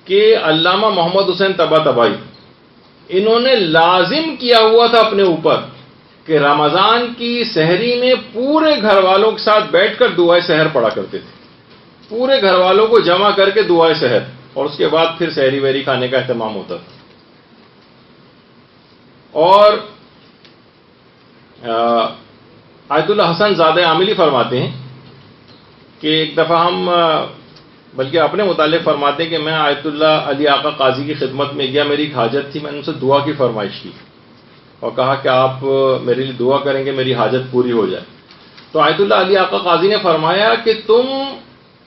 کہ علامہ محمد حسین طباطبائی انہوں نے لازم کیا ہوا تھا اپنے اوپر کہ رمضان کی سحری میں پورے گھر والوں کے ساتھ بیٹھ کر دعائے سحر پڑھا کرتے تھے. پورے گھر والوں کو جمع کر کے دعائے سحر، اور اس کے بعد پھر سحری وحری کھانے کا اہتمام ہوتا تھا. اور آیت اللہ حسن زادہ عاملی فرماتے ہیں کہ ایک دفعہ ہم، بلکہ اپنے متعلق فرماتے ہیں کہ میں آیت اللہ علی آقا قاضی کی خدمت میں گیا، میری ایک حاجت تھی، میں نے ان سے دعا کی فرمائش کی اور کہا کہ آپ میرے لیے دعا کریں گے میری حاجت پوری ہو جائے. تو آیت اللہ علی آقا قاضی نے فرمایا کہ تم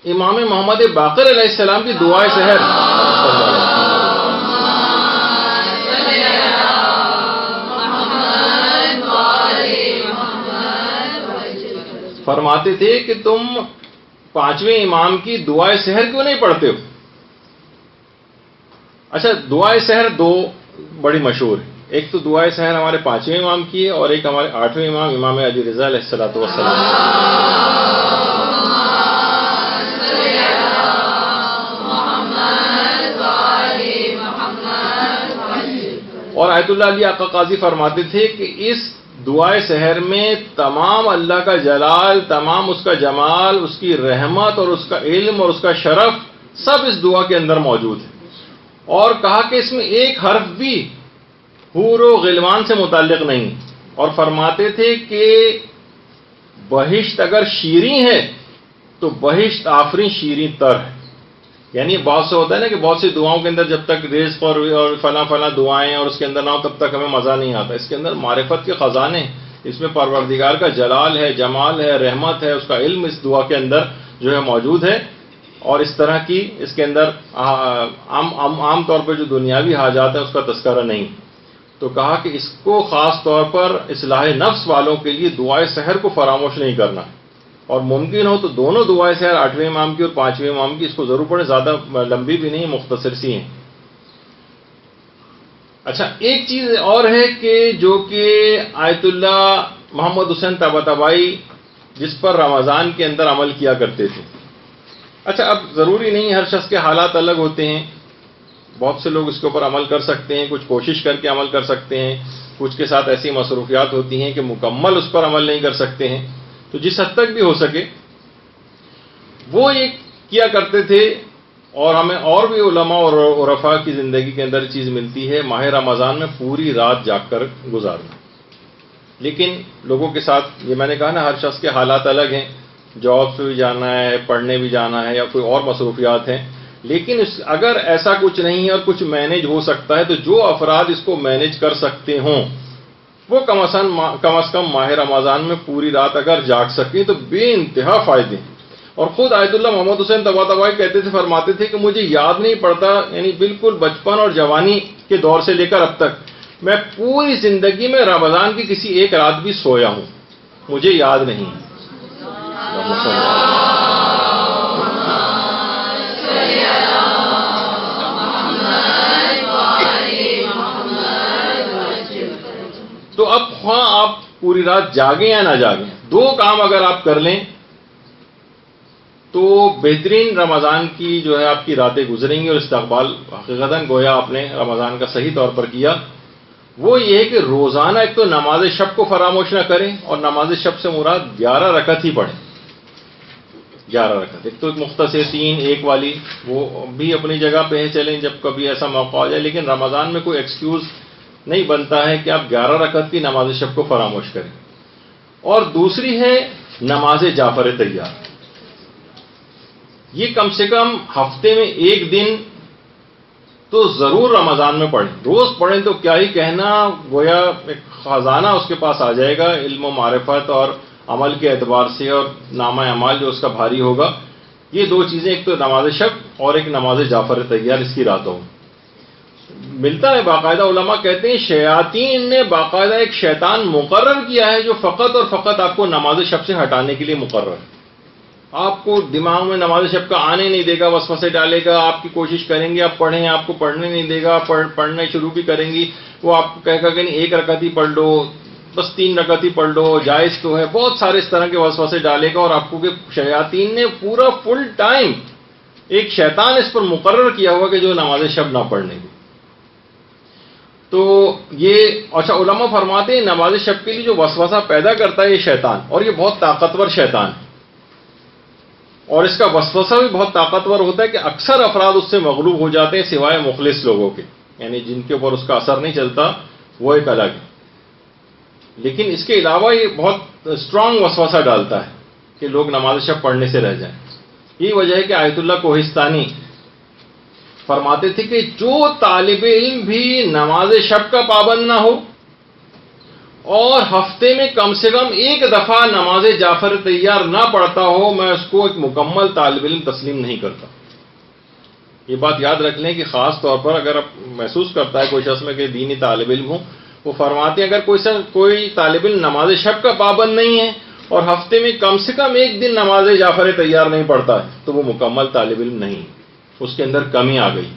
امام محمد باقر علیہ السلام کی دعائے سحر فرماتے تھے کہ تم پانچویں امام کی دعائے سحر کیوں نہیں پڑھتے ہو؟ اچھا، دعائے سحر دو بڑی مشہور ہے. ایک تو دعائے سحر ہمارے پانچویں امام کی ہے، اور ایک ہمارے آٹھویں امام امام علی رضا علیہ الصلوۃ والسلام. اور آیت اللہ علی آقا قاضی فرماتے تھے کہ اس دعائے سحر میں تمام اللہ کا جلال، تمام اس کا جمال، اس کی رحمت اور اس کا علم اور اس کا شرف سب اس دعا کے اندر موجود ہے. اور کہا کہ اس میں ایک حرف بھی حور و غلمان سے متعلق نہیں. اور فرماتے تھے کہ بہشت اگر شیریں ہے تو بہشت آفرین شیریں تر ہے. یعنی بہت سے ہوتا ہے نا کہ بہت سی دعاؤں کے اندر جب تک رزق اور فلاں فلاں دعائیں اور اس کے اندر نہ ہو تب تک ہمیں مزہ نہیں آتا. اس کے اندر معرفت کے خزانے، اس میں پروردگار کا جلال ہے، جمال ہے، رحمت ہے، اس کا علم اس دعا کے اندر جو ہے موجود ہے. اور اس طرح کی اس کے اندر عام طور پہ جو دنیاوی حاجات ہیں اس کا تذکرہ نہیں. تو کہا کہ اس کو خاص طور پر اصلاح نفس والوں کے لیے دعائے سحر کو فراموش نہیں کرنا، اور ممکن ہو تو دونوں دعائیں سحر آٹھویں امام کی اور پانچویں امام کی اس کو ضرور پڑھیں. زیادہ لمبی بھی نہیں، مختصر سی ہیں. اچھا، ایک چیز اور ہے کہ جو کہ آیت اللہ محمد حسین طباطبائی جس پر رمضان کے اندر عمل کیا کرتے تھے. اچھا، اب ضروری نہیں ہر شخص کے حالات الگ ہوتے ہیں. بہت سے لوگ اس کے اوپر عمل کر سکتے ہیں، کچھ کوشش کر کے عمل کر سکتے ہیں، کچھ کے ساتھ ایسی مصروفیات ہوتی ہیں کہ مکمل اس پر عمل نہیں کر سکتے ہیں. تو جس حد تک بھی ہو سکے وہ یہ کیا کرتے تھے. اور ہمیں اور بھی علماء اور عرفاء کی زندگی کے اندر چیز ملتی ہے، ماہ رمضان میں پوری رات جاگ کر گزارنا. لیکن لوگوں کے ساتھ، یہ میں نے کہا نا، ہر شخص کے حالات الگ ہیں. جاب پہ بھی جانا ہے، پڑھنے بھی جانا ہے، یا کوئی اور مصروفیات ہیں. لیکن اگر ایسا کچھ نہیں ہے اور کچھ مینیج ہو سکتا ہے تو جو افراد اس کو مینیج کر سکتے ہوں وہ کم از کم ماہ رمضان میں پوری رات اگر جاگ سکیں تو بے انتہا فائدے ہیں. اور خود آیت اللہ محمد حسین طباطبائی کہتے تھے، فرماتے تھے کہ مجھے یاد نہیں پڑتا، یعنی بالکل بچپن اور جوانی کے دور سے لے کر اب تک میں پوری زندگی میں رمضان کی کسی ایک رات بھی سویا ہوں، مجھے یاد نہیں. تو اب خواہ آپ پوری رات جاگیں یا نہ جاگیں، دو کام اگر آپ کر لیں تو بہترین رمضان کی جو ہے آپ کی راتیں گزریں گی. اور استقبال حقیقتاً گویا آپ نے رمضان کا صحیح طور پر کیا. وہ یہ ہے کہ روزانہ ایک تو نماز شب کو فراموش نہ کریں، اور نماز شب سے مراد 11 رکعت ہی پڑھیں. 11 رکعت، ایک تو ایک مختصر 3-1 والی، وہ بھی اپنی جگہ پہ ہے، چلیں جب کبھی ایسا موقع ہو جائے. لیکن رمضان میں کوئی ایکسکیوز نہیں بنتا ہے کہ آپ 11 رکعت کی نماز شب کو فراموش کریں. اور دوسری ہے نماز جعفر طیار. یہ کم سے کم ہفتے میں ایک دن تو ضرور رمضان میں پڑھیں. روز پڑھیں تو کیا ہی کہنا، گویا ایک خزانہ اس کے پاس آ جائے گا علم و معرفت اور عمل کے اعتبار سے، اور نامہ اعمال جو اس کا بھاری ہوگا. یہ دو چیزیں، ایک تو نماز شب اور ایک نماز جعفر طیار اس کی راتوں ملتا ہے. باقاعدہ علماء کہتے ہیں شیاطین نے باقاعدہ ایک شیطان مقرر کیا ہے جو فقط اور فقط آپ کو نماز شب سے ہٹانے کے لیے مقرر ہے. آپ کو دماغ میں نماز شب کا آنے نہیں دے گا، وسوسے ڈالے گا. آپ کی کوشش کریں گے آپ پڑھیں، آپ کو پڑھنے نہیں دے گا. پڑھنے شروع بھی کریں گی، وہ آپ کو کہے گا کہ نہیں 1 رکعت ہی پڑھ لو، بس 3 رکعت ہی پڑھ لو، جائز تو ہے. بہت سارے اس طرح کے وسوسے ڈالے گا. اور آپ کو کہ شیاطین نے پورا فل ٹائم ایک شیطان اس پر مقرر کیا ہوا کہ جو نماز شب نہ پڑھنے کی. تو یہ اچھا علماء فرماتے ہیں نماز شب کے لیے جو وسوسہ پیدا کرتا ہے یہ شیطان، اور یہ بہت طاقتور شیطان ہے، اور اس کا وسوسہ بھی بہت طاقتور ہوتا ہے کہ اکثر افراد اس سے مغلوب ہو جاتے ہیں سوائے مخلص لوگوں کے، یعنی جن کے اوپر اس کا اثر نہیں چلتا وہ ایک الگ ہے. لیکن اس کے علاوہ یہ بہت اسٹرانگ وسوسہ ڈالتا ہے کہ لوگ نماز شب پڑھنے سے رہ جائیں. یہی وجہ ہے کہ آیت اللہ کوہستانی فرماتے تھے کہ جو طالب علم بھی نماز شب کا پابند نہ ہو اور ہفتے میں کم سے کم ایک دفعہ نماز جعفر طیار نہ پڑھتا ہو، میں اس کو ایک مکمل طالب علم تسلیم نہیں کرتا. یہ بات یاد رکھ لیں کہ خاص طور پر اگر محسوس کرتا ہے کوئی شخص میں کہ دینی طالب علم ہوں، وہ فرماتے ہیں اگر کوئی طالب علم نماز شب کا پابند نہیں ہے اور ہفتے میں کم سے کم ایک دن نماز جعفر طیار نہیں پڑھتا ہے تو وہ مکمل طالب علم نہیں، اس کے اندر کمی آ گئی.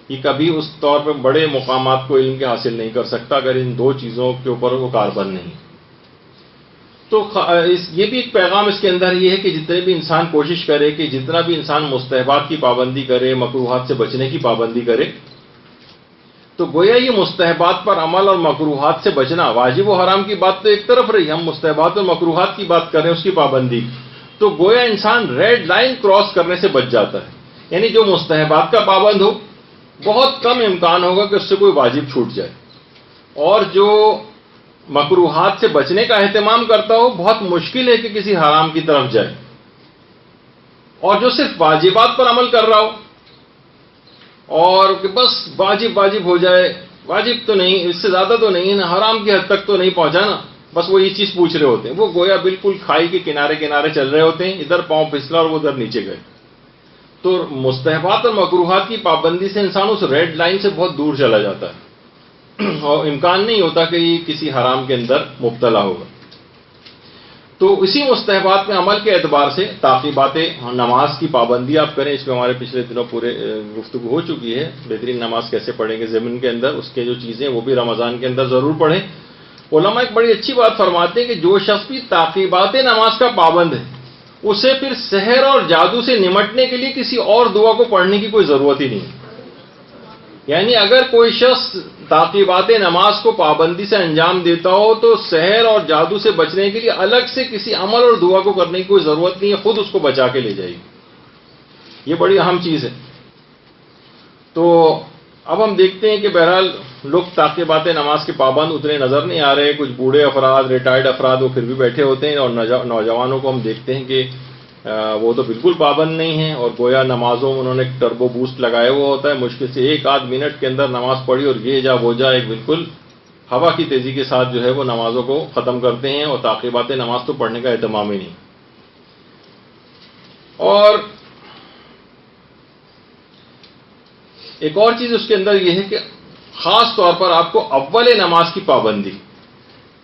یہ کبھی اس طور پہ بڑے مقامات کو علم کے حاصل نہیں کر سکتا اگر ان دو چیزوں کے اوپر وہ کاربند نہیں. تو یہ بھی ایک پیغام اس کے اندر یہ ہے کہ جتنے بھی انسان کوشش کرے کہ جتنا بھی انسان مستحبات کی پابندی کرے، مکروہات سے بچنے کی پابندی کرے، تو گویا یہ مستحبات پر عمل اور مکروہات سے بچنا، واجب و حرام کی بات تو ایک طرف رہی، ہم مستحبات اور مکروہات کی بات کریں اس کی پابندی، تو گویا انسان ریڈ لائن کراس کرنے سے بچ جاتا ہے. یعنی جو مستحبات کا پابند ہو بہت کم امکان ہوگا کہ اس سے کوئی واجب چھوٹ جائے، اور جو مکروہات سے بچنے کا اہتمام کرتا ہو بہت مشکل ہے کہ کسی حرام کی طرف جائے، اور جو صرف واجبات پر عمل کر رہا ہو اور کہ بس واجب ہو جائے، واجب تو نہیں، اس سے زیادہ تو نہیں ہے نا، حرام کی حد تک تو نہیں پہنچانا، بس وہ یہ چیز پوچھ رہے ہوتے ہیں، وہ گویا بالکل کھائی کے کنارے چل رہے ہوتے ہیں، ادھر پاؤں پھسلا اور وہ ادھر نیچے گئے. تو مستحبات اور مکروہات کی پابندی سے انسان اس ریڈ لائن سے بہت دور چلا جاتا ہے اور امکان نہیں ہوتا کہ یہ کسی حرام کے اندر مبتلا ہوگا. تو اسی مستحبات میں عمل کے اعتبار سے تعقیبات نماز کی پابندی آپ کریں. اس میں ہمارے پچھلے دنوں پورے گفتگو ہو چکی ہے، بہترین نماز کیسے پڑھیں گے ضمن کے اندر، اس کے جو چیزیں وہ بھی رمضان کے اندر ضرور پڑھیں. علماء ایک بڑی اچھی بات فرماتے ہیں کہ جو شخص بھی تعقیبات نماز کا پابند ہے اسے پھر سحر اور جادو سے نمٹنے کے لیے کسی اور دعا کو پڑھنے کی کوئی ضرورت ہی نہیں. یعنی اگر کوئی شخص تعقیبات نماز کو پابندی سے انجام دیتا ہو تو سحر اور جادو سے بچنے کے لیے الگ سے کسی عمل اور دعا کو کرنے کی کوئی ضرورت نہیں ہے، خود اس کو بچا کے لے جائے گی. یہ بڑی اہم چیز ہے. تو اب ہم دیکھتے ہیں کہ بہرحال لوگ تعقیبات نماز کے پابند اتنے نظر نہیں آ رہے. کچھ بوڑھے افراد، ریٹائرڈ افراد وہ پھر بھی بیٹھے ہوتے ہیں، اور نوجوانوں کو ہم دیکھتے ہیں کہ وہ تو بالکل پابند نہیں ہیں، اور گویا نمازوں میں انہوں نے ٹربو بوسٹ لگایا ہوا ہوتا ہے، مشکل سے ایک آدھ منٹ کے اندر نماز پڑھی اور یہ جا وہ جا ایک بالکل ہوا کی تیزی کے ساتھ جو ہے وہ نمازوں کو ختم کرتے ہیں، اور تعقیبات نماز تو پڑھنے کا اہتمام ہی نہیں. اور ایک اور چیز اس کے اندر یہ ہے کہ خاص طور پر آپ کو اول نماز کی پابندی،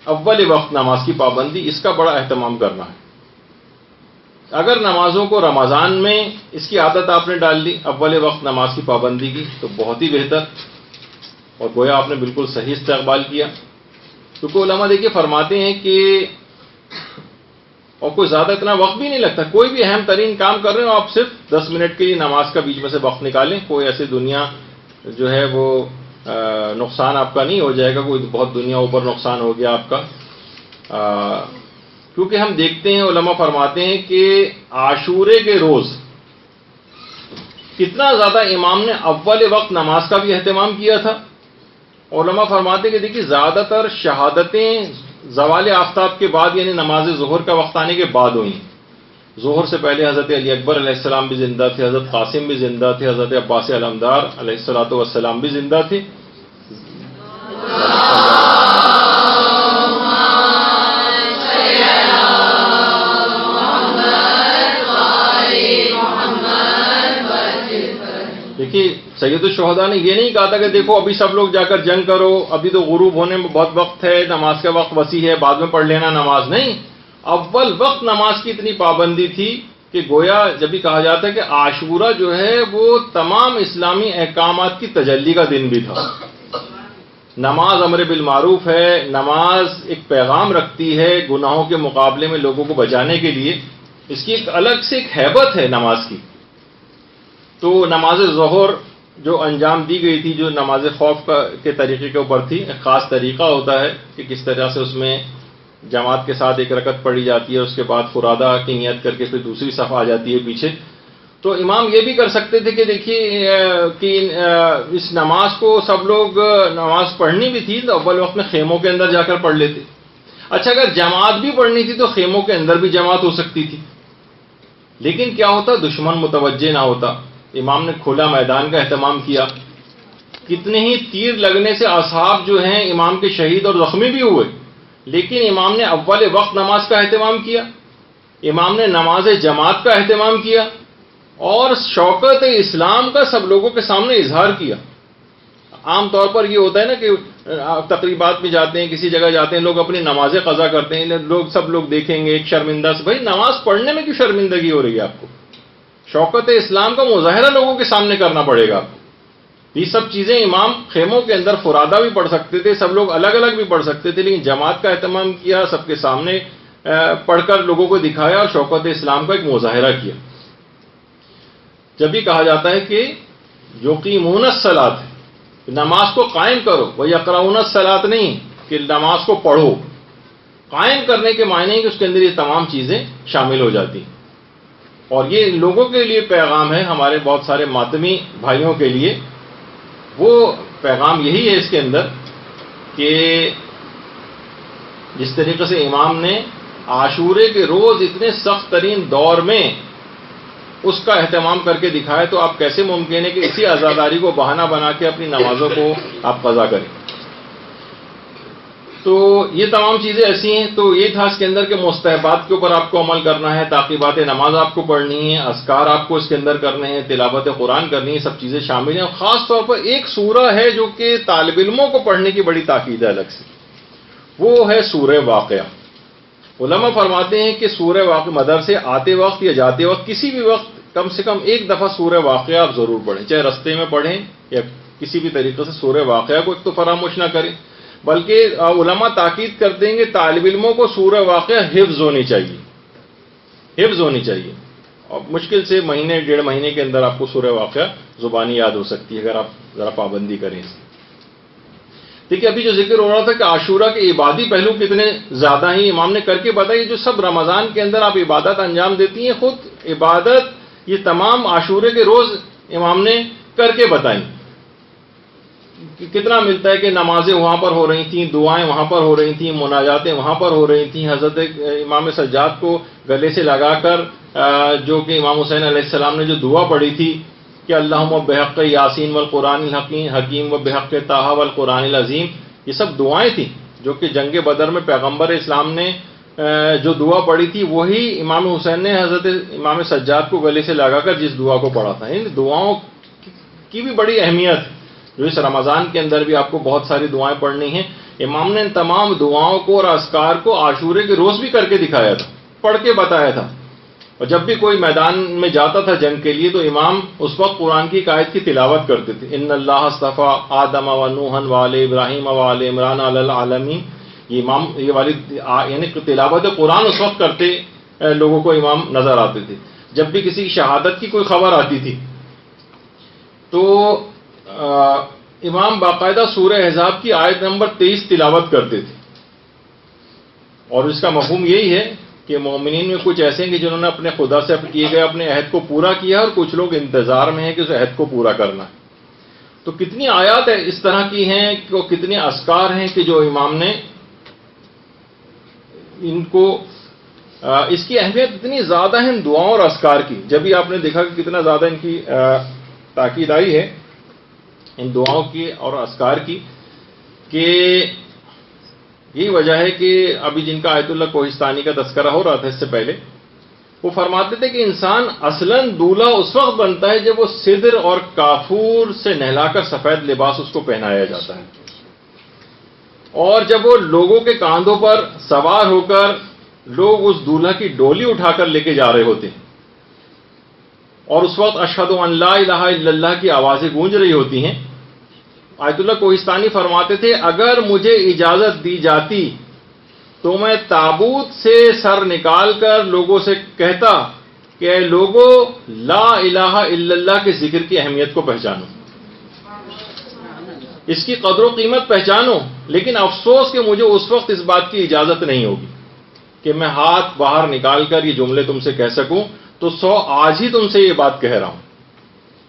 اول وقت نماز کی پابندی، اس کا بڑا اہتمام کرنا ہے. اگر نمازوں کو رمضان میں اس کی عادت آپ نے ڈال لی اول وقت نماز کی پابندی کی تو بہت ہی بہتر، اور گویا آپ نے بالکل صحیح استقبال کیا. کیونکہ علماء دیکھیے فرماتے ہیں کہ اور کوئی زیادہ اتنا وقت بھی نہیں لگتا، کوئی بھی اہم ترین کام کر رہے ہو آپ صرف 10 منٹ کے لیے نماز کا بیچ میں سے وقت نکالیں، کوئی ایسی دنیا جو ہے وہ نقصان آپ کا نہیں ہو جائے گا، کوئی بہت دنیا اوپر نقصان ہو گیا آپ کا. کیونکہ ہم دیکھتے ہیں علماء فرماتے ہیں کہ عاشورے کے روز کتنا زیادہ امام نے اول وقت نماز کا بھی اہتمام کیا تھا. علماء فرماتے ہیں کہ دیکھیے زیادہ تر شہادتیں زوال آفتاب کے بعد یعنی نماز ظہر کا وقت آنے کے بعد ہوئی. ظہر سے پہلے حضرت علی اکبر علیہ السلام بھی زندہ تھے، حضرت قاسم بھی زندہ تھے، حضرت عباس علمدار علیہ الصلوۃ والسلام بھی زندہ تھے. دیکھیے سید الشہداء نے یہ نہیں کہا تھا کہ دیکھو ابھی سب لوگ جا کر جنگ کرو، ابھی تو غروب ہونے میں بہت وقت ہے، نماز کا وقت وسیع ہے، بعد میں پڑھ لینا نماز. نہیں، اول وقت نماز کی اتنی پابندی تھی کہ گویا جب بھی کہا جاتا ہے کہ عاشورہ جو ہے وہ تمام اسلامی احکامات کی تجلی کا دن بھی تھا. نماز امر بالمعروف ہے، نماز ایک پیغام رکھتی ہے گناہوں کے مقابلے میں لوگوں کو بچانے کے لیے، اس کی ایک الگ سے ایک ہیبت ہے نماز کی. تو نماز ظہر جو انجام دی گئی تھی، جو نماز خوف کے طریقے کے اوپر تھی، ایک خاص طریقہ ہوتا ہے کہ کس طرح سے اس میں جماعت کے ساتھ ایک رکعت پڑھی جاتی ہے، اس کے بعد فرادہ کی نیت کر کے پھر دوسری صف آ جاتی ہے پیچھے. تو امام یہ بھی کر سکتے تھے کہ دیکھیے کہ اس نماز کو سب لوگ نماز پڑھنی بھی تھی تو اول وقت میں خیموں کے اندر جا کر پڑھ لیتے. اچھا اگر جماعت بھی پڑھنی تھی تو خیموں کے اندر بھی جماعت ہو سکتی تھی، لیکن کیا ہوتا دشمن متوجہ نہ ہوتا. امام نے کھلا میدان کا اہتمام کیا. کتنے ہی تیر لگنے سے اصحاب جو ہیں امام کے شہید اور زخمی بھی ہوئے، لیکن امام نے اول وقت نماز کا اہتمام کیا، امام نے نماز جماعت کا اہتمام کیا اور شوکت اسلام کا سب لوگوں کے سامنے اظہار کیا. عام طور پر یہ ہوتا ہے نا کہ تقریبات میں جاتے ہیں، کسی جگہ جاتے ہیں، لوگ اپنی نمازیں قضا کرتے ہیں، سب لوگ دیکھیں گے ایک شرمندہ سے. بھائی نماز پڑھنے میں کیوں شرمندگی ہو رہی ہے آپ کو؟ شوکت اسلام کا مظاہرہ لوگوں کے سامنے کرنا پڑے گا آپ کو. یہ سب چیزیں امام خیموں کے اندر فرادہ بھی پڑھ سکتے تھے، سب لوگ الگ الگ بھی پڑھ سکتے تھے، لیکن جماعت کا اہتمام کیا، سب کے سامنے پڑھ کر لوگوں کو دکھایا اور شوکت اسلام کا ایک مظاہرہ کیا. جب بھی کہا جاتا ہے کہ یقیمون الصلاۃ، نماز کو قائم کرو، وہ یقرؤون الصلاۃ نہیں کہ نماز کو پڑھو. قائم کرنے کے معنی ہے کہ اس کے اندر یہ تمام چیزیں شامل ہو جاتی ہیں. اور یہ لوگوں کے لیے پیغام ہے، ہمارے بہت سارے ماتمی بھائیوں کے لیے. وہ پیغام یہی ہے اس کے اندر کہ جس طریقے سے امام نے عاشورے کے روز اتنے سخت ترین دور میں اس کا اہتمام کر کے دکھایا، تو آپ کیسے ممکن ہے کہ اسی عزاداری کو بہانہ بنا کے اپنی نمازوں کو آپ قضا کریں؟ تو یہ تمام چیزیں ایسی ہیں. تو یہ تھا اس کے اندر کہ مستحبات کے اوپر آپ کو عمل کرنا ہے، تعقیبات نماز آپ کو پڑھنی ہے، اذکار آپ کو اس کے اندر کرنے ہیں، تلاوت قرآن کرنی ہے، سب چیزیں شامل ہیں. اور خاص طور پر ایک سورہ ہے جو کہ طالب علموں کو پڑھنے کی بڑی تاکید ہے الگ سے، وہ ہے سورہ واقعہ. علماء فرماتے ہیں کہ سورہ واقعہ مدرسے آتے وقت یا جاتے وقت کسی بھی وقت کم سے کم ایک دفعہ سورہ واقعہ آپ ضرور پڑھیں، چاہے رستے میں پڑھیں یا کسی بھی طریقے سے سورہ واقعہ کو ایک تو فراموش نہ کریں. بلکہ علماء تاکید کرتے ہیں کہ طالب علموں کو سورہ واقعہ حفظ ہونی چاہیے، حفظ ہونی چاہیے. اور مشکل سے مہینے ڈیڑھ مہینے کے اندر آپ کو سورہ واقعہ زبانی یاد ہو سکتی ہے اگر آپ ذرا پابندی کریں اس. دیکھیے ابھی جو ذکر ہو رہا تھا کہ عاشورہ کے عبادی پہلو کتنے زیادہ ہیں، امام نے کر کے بتایا. جو سب رمضان کے اندر آپ عبادت انجام دیتی ہیں، خود عبادت یہ تمام عاشورے کے روز امام نے کر کے بتائیں. کتنا ملتا ہے کہ نمازیں وہاں پر ہو رہی تھیں، دعائیں وہاں پر ہو رہی تھیں، مناجاتیں وہاں پر ہو رہی تھیں. حضرت امام سجاد کو گلے سے لگا کر جو کہ امام حسین علیہ السلام نے جو دعا پڑھی تھی کہ اللہم بحق یاسین والقرآن الحکیم و بحق طٰہٰ والقرآن العظیم، یہ سب دعائیں تھیں جو کہ جنگ بدر میں پیغمبر اسلام نے جو دعا پڑھی تھی وہی امام حسین نے حضرت امام سجاد کو گلے سے لگا کر جس دعا کو پڑھا تھا. ان دعاؤں کی بھی بڑی اہمیت ہے جو اس رمضان کے اندر بھی آپ کو بہت ساری دعائیں پڑھنی ہیں. امام نے ان تمام دعاؤں کو اور اذکار کو عاشورے کے روز بھی کر کے دکھایا تھا، پڑھ کے بتایا تھا. اور جب بھی کوئی میدان میں جاتا تھا جنگ کے لیے تو امام اس وقت قرآن کی ایک آیت کی تلاوت کرتے تھے، ان اللہ اصطفیٰ آدم و نوحا وآل ابراہیم وآل عمران علی العالمین. یہ امام یہ والی یعنی تلاوت قرآن اس وقت کرتے لوگوں کو امام نظر آتے تھے. جب بھی کسی کی شہادت کی کوئی خبر آتی تھی تو امام باقاعدہ سورہ احزاب کی آیت نمبر 23 تلاوت کرتے تھے. اور اس کا مفہوم یہی ہے کہ مومنین میں کچھ ایسے ہیں کہ جنہوں نے اپنے خدا سے کیے گئے اپنے عہد کو پورا کیا اور کچھ لوگ انتظار میں ہیں کہ اس عہد کو پورا کرنا ہے. تو کتنی آیات اس طرح کی ہیں کہ کتنے اذکار ہیں کہ جو امام نے ان کو اس کی اہمیت اتنی زیادہ ہے ان دعاؤں اور اذکار کی. جب بھی آپ نے دیکھا کہ کتنا زیادہ ان کی تاکید آئی ہے ان دعاؤں کی اور اذکار کی، کہ یہی وجہ ہے کہ ابھی جن کا آیت اللہ کوہستانی کا تذکرہ ہو رہا تھا اس سے پہلے، وہ فرماتے تھے کہ انسان اصلاً دولہا اس وقت بنتا ہے جب وہ سدر اور کافور سے نہلا کر سفید لباس اس کو پہنایا جاتا ہے، اور جب وہ لوگوں کے کاندھوں پر سوار ہو کر لوگ اس دولہا کی ڈولی اٹھا کر لے کے جا رہے ہوتے ہیں، اور اس وقت اشہد ان لا الہ الا اللہ کی آوازیں گونج رہی ہوتی ہیں. آیت اللہ کوہستانی فرماتے تھے اگر مجھے اجازت دی جاتی تو میں تابوت سے سر نکال کر لوگوں سے کہتا کہ اے لوگوں لا الہ الا اللہ کے ذکر کی اہمیت کو پہچانو. اس کی قدر و قیمت پہچانو، لیکن افسوس کہ مجھے اس وقت اس بات کی اجازت نہیں ہوگی کہ میں ہاتھ باہر نکال کر یہ جملے تم سے کہہ سکوں، تو آج ہی تم سے یہ بات کہہ رہا ہوں۔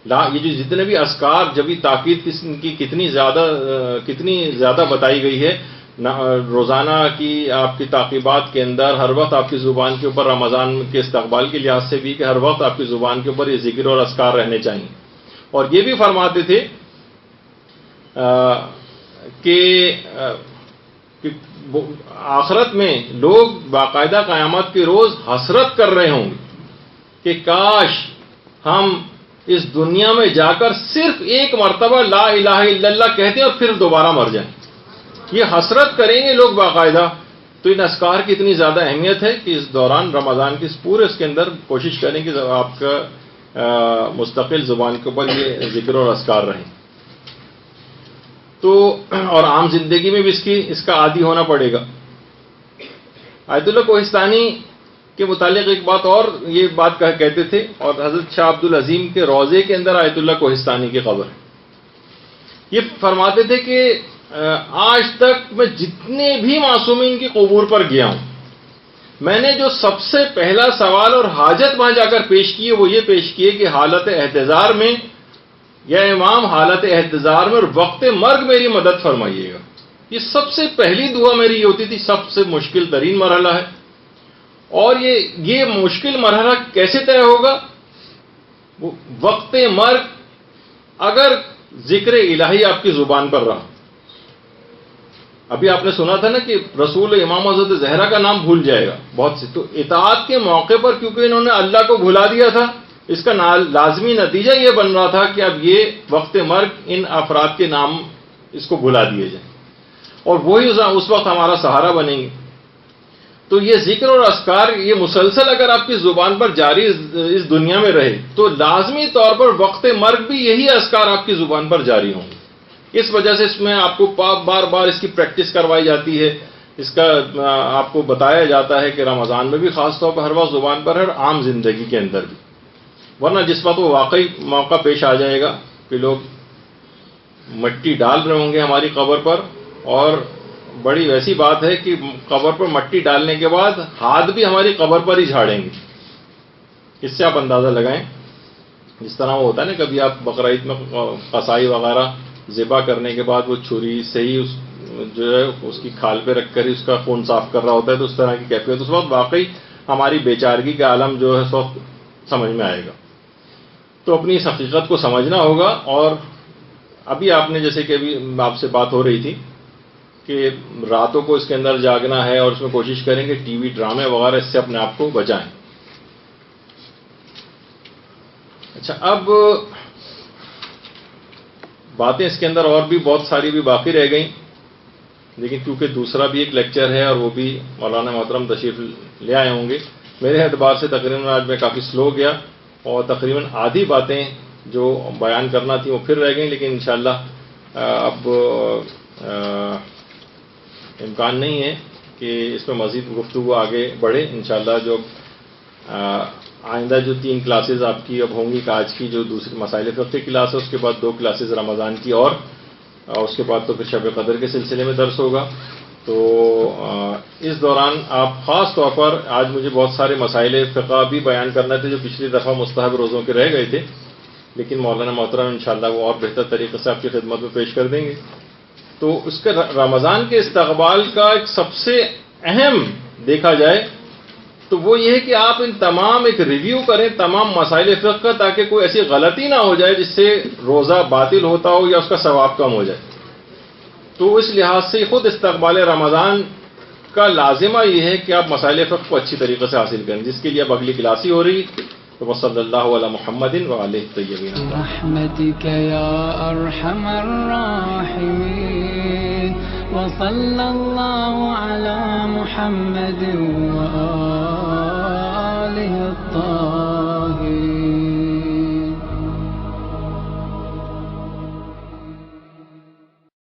یہ جو جتنے بھی اذکار، جب یہ تاکید کی کتنی زیادہ بتائی گئی ہے، روزانہ کی آپ کی تعقیبات کے اندر ہر وقت آپ کی زبان کے اوپر، رمضان کے استقبال کے لحاظ سے بھی کہ ہر وقت آپ کی زبان کے اوپر یہ ذکر اور اذکار رہنے چاہیے۔ اور یہ بھی فرماتے تھے کہ آخرت میں لوگ باقاعدہ قیامت کے روز حسرت کر رہے ہوں گے کہ کاش ہم اس دنیا میں جا کر صرف ایک مرتبہ لا الہ الا اللہ کہتے ہیں اور پھر دوبارہ مر جائیں۔ یہ حسرت کریں گے لوگ باقاعدہ۔ تو ان اذکار کی اتنی زیادہ اہمیت ہے کہ اس دوران رمضان کی پورے اس کے اندر کوشش کریں کہ آپ کا مستقل زبان کے اوپر یہ ذکر اور اذکار رہیں۔ تو اور عام زندگی میں بھی اس کا عادی ہونا پڑے گا۔ آیت اللہ کوہستانی کے متعلق ایک بات اور یہ بات کہتے تھے، اور حضرت شاہ عبد العظیم کے روضے کے اندر آیت اللہ کوہستانی کی قبر ہے۔ یہ فرماتے تھے کہ آج تک میں جتنے بھی معصومین کی قبور پر گیا ہوں، میں نے جو سب سے پہلا سوال اور حاجت وہاں جا کر پیش کی ہے وہ یہ پیش کی ہے کہ حالت احتضار میں، یا امام حالت احتضار میں اور وقت مرگ میری مدد فرمائیے گا۔ یہ سب سے پہلی دعا میری یہ ہوتی تھی، سب سے مشکل ترین مرحلہ ہے، اور یہ مشکل مرحلہ کیسے طے ہوگا؟ وقت مرگ اگر ذکر الہی آپ کی زبان پر رہا۔ ابھی آپ نے سنا تھا نا کہ رسول امام حضرت زہرا کا نام بھول جائے گا بہت سی، تو اطاعت کے موقع پر کیونکہ انہوں نے اللہ کو بھلا دیا تھا، اس کا لازمی نتیجہ یہ بن رہا تھا کہ اب یہ وقت مرگ ان افراد کے نام اس کو بھلا دیے جائیں، اور وہی اس وقت ہمارا سہارا بنیں گے۔ تو یہ ذکر اور اذکار یہ مسلسل اگر آپ کی زبان پر جاری اس دنیا میں رہے تو لازمی طور پر وقت مرگ بھی یہی اذکار آپ کی زبان پر جاری ہوں گے۔ اس وجہ سے اس میں آپ کو بار بار اس کی پریکٹس کروائی جاتی ہے، اس کا آپ کو بتایا جاتا ہے کہ رمضان میں بھی خاص طور پر ہر وقت زبان پر ہے، اور عام زندگی کے اندر بھی، ورنہ جس وقت وہ واقعی موقع پیش آ جائے گا کہ لوگ مٹی ڈال رہے ہوں گے ہماری قبر پر، اور بڑی ویسی بات ہے کہ قبر پر مٹی ڈالنے کے بعد ہاتھ بھی ہماری قبر پر ہی جھاڑیں گے۔ اس سے آپ اندازہ لگائیں، جس طرح وہ ہوتا ہے نا کبھی آپ بقرعید میں قصائی وغیرہ ذبح کرنے کے بعد وہ چھری سے ہی جو ہے اس کی کھال پہ رکھ کر ہی اس کا خون صاف کر رہا ہوتا ہے، تو اس طرح کی کیفیت اس وقت واقعی ہماری بیچارگی کا عالم جو ہے اس وقت سمجھ میں آئے گا۔ تو اپنی اس حقیقت کو سمجھنا ہوگا، اور ابھی آپ نے جیسے کہ ابھی آپ سے بات ہو رہی تھی کہ راتوں کو اس کے اندر جاگنا ہے، اور اس میں کوشش کریں کہ ٹی وی ڈرامے وغیرہ اس سے اپنے آپ کو بچائیں۔ اچھا، اب باتیں اس کے اندر اور بھی بہت ساری بھی باقی رہ گئیں، لیکن کیونکہ دوسرا بھی ایک لیکچر ہے اور وہ بھی مولانا محترم تشریف لے آئے ہوں گے، میرے اعتبار سے تقریباً آج میں کافی سلو گیا، اور تقریباً آدھی باتیں جو بیان کرنا تھی وہ پھر رہ گئیں، لیکن انشاءاللہ اب امکان نہیں ہے کہ اس میں مزید گفتگو آگے بڑھے۔ انشاءاللہ جو آئندہ جو 3 کلاسز آپ کی اب ہوں گی، آج کی جو دوسری مسائل فقہ کی کلاس ہے، اس کے بعد 2 کلاسز رمضان کی، اور اس کے بعد تو پھر شب قدر کے سلسلے میں درس ہوگا۔ تو اس دوران آپ خاص طور پر آج مجھے بہت سارے مسائل فقہ بھی بیان کرنا تھے جو پچھلی دفعہ مستحب روزوں کے رہ گئے تھے، لیکن مولانا محترم انشاءاللہ وہ اور بہتر طریقے سے آپ کی خدمت میں پیش کر دیں گے۔ تو اس کے رمضان کے استقبال کا ایک سب سے اہم دیکھا جائے تو وہ یہ ہے کہ آپ ان تمام ایک ریویو کریں تمام مسائل فقہ کا، تاکہ کوئی ایسی غلطی نہ ہو جائے جس سے روزہ باطل ہوتا ہو یا اس کا ثواب کم ہو جائے۔ تو اس لحاظ سے خود استقبال رمضان کا لازمہ یہ ہے کہ آپ مسائل فقہ کو اچھی طریقے سے حاصل کریں، جس کے لیے اب اگلی کلاس ہی ہو رہی۔ تو صلی اللہ علی محمد وآلہ الطیبین برحمتک یا ارحم الراحمین وصلی اللہ علی محمد وآلہ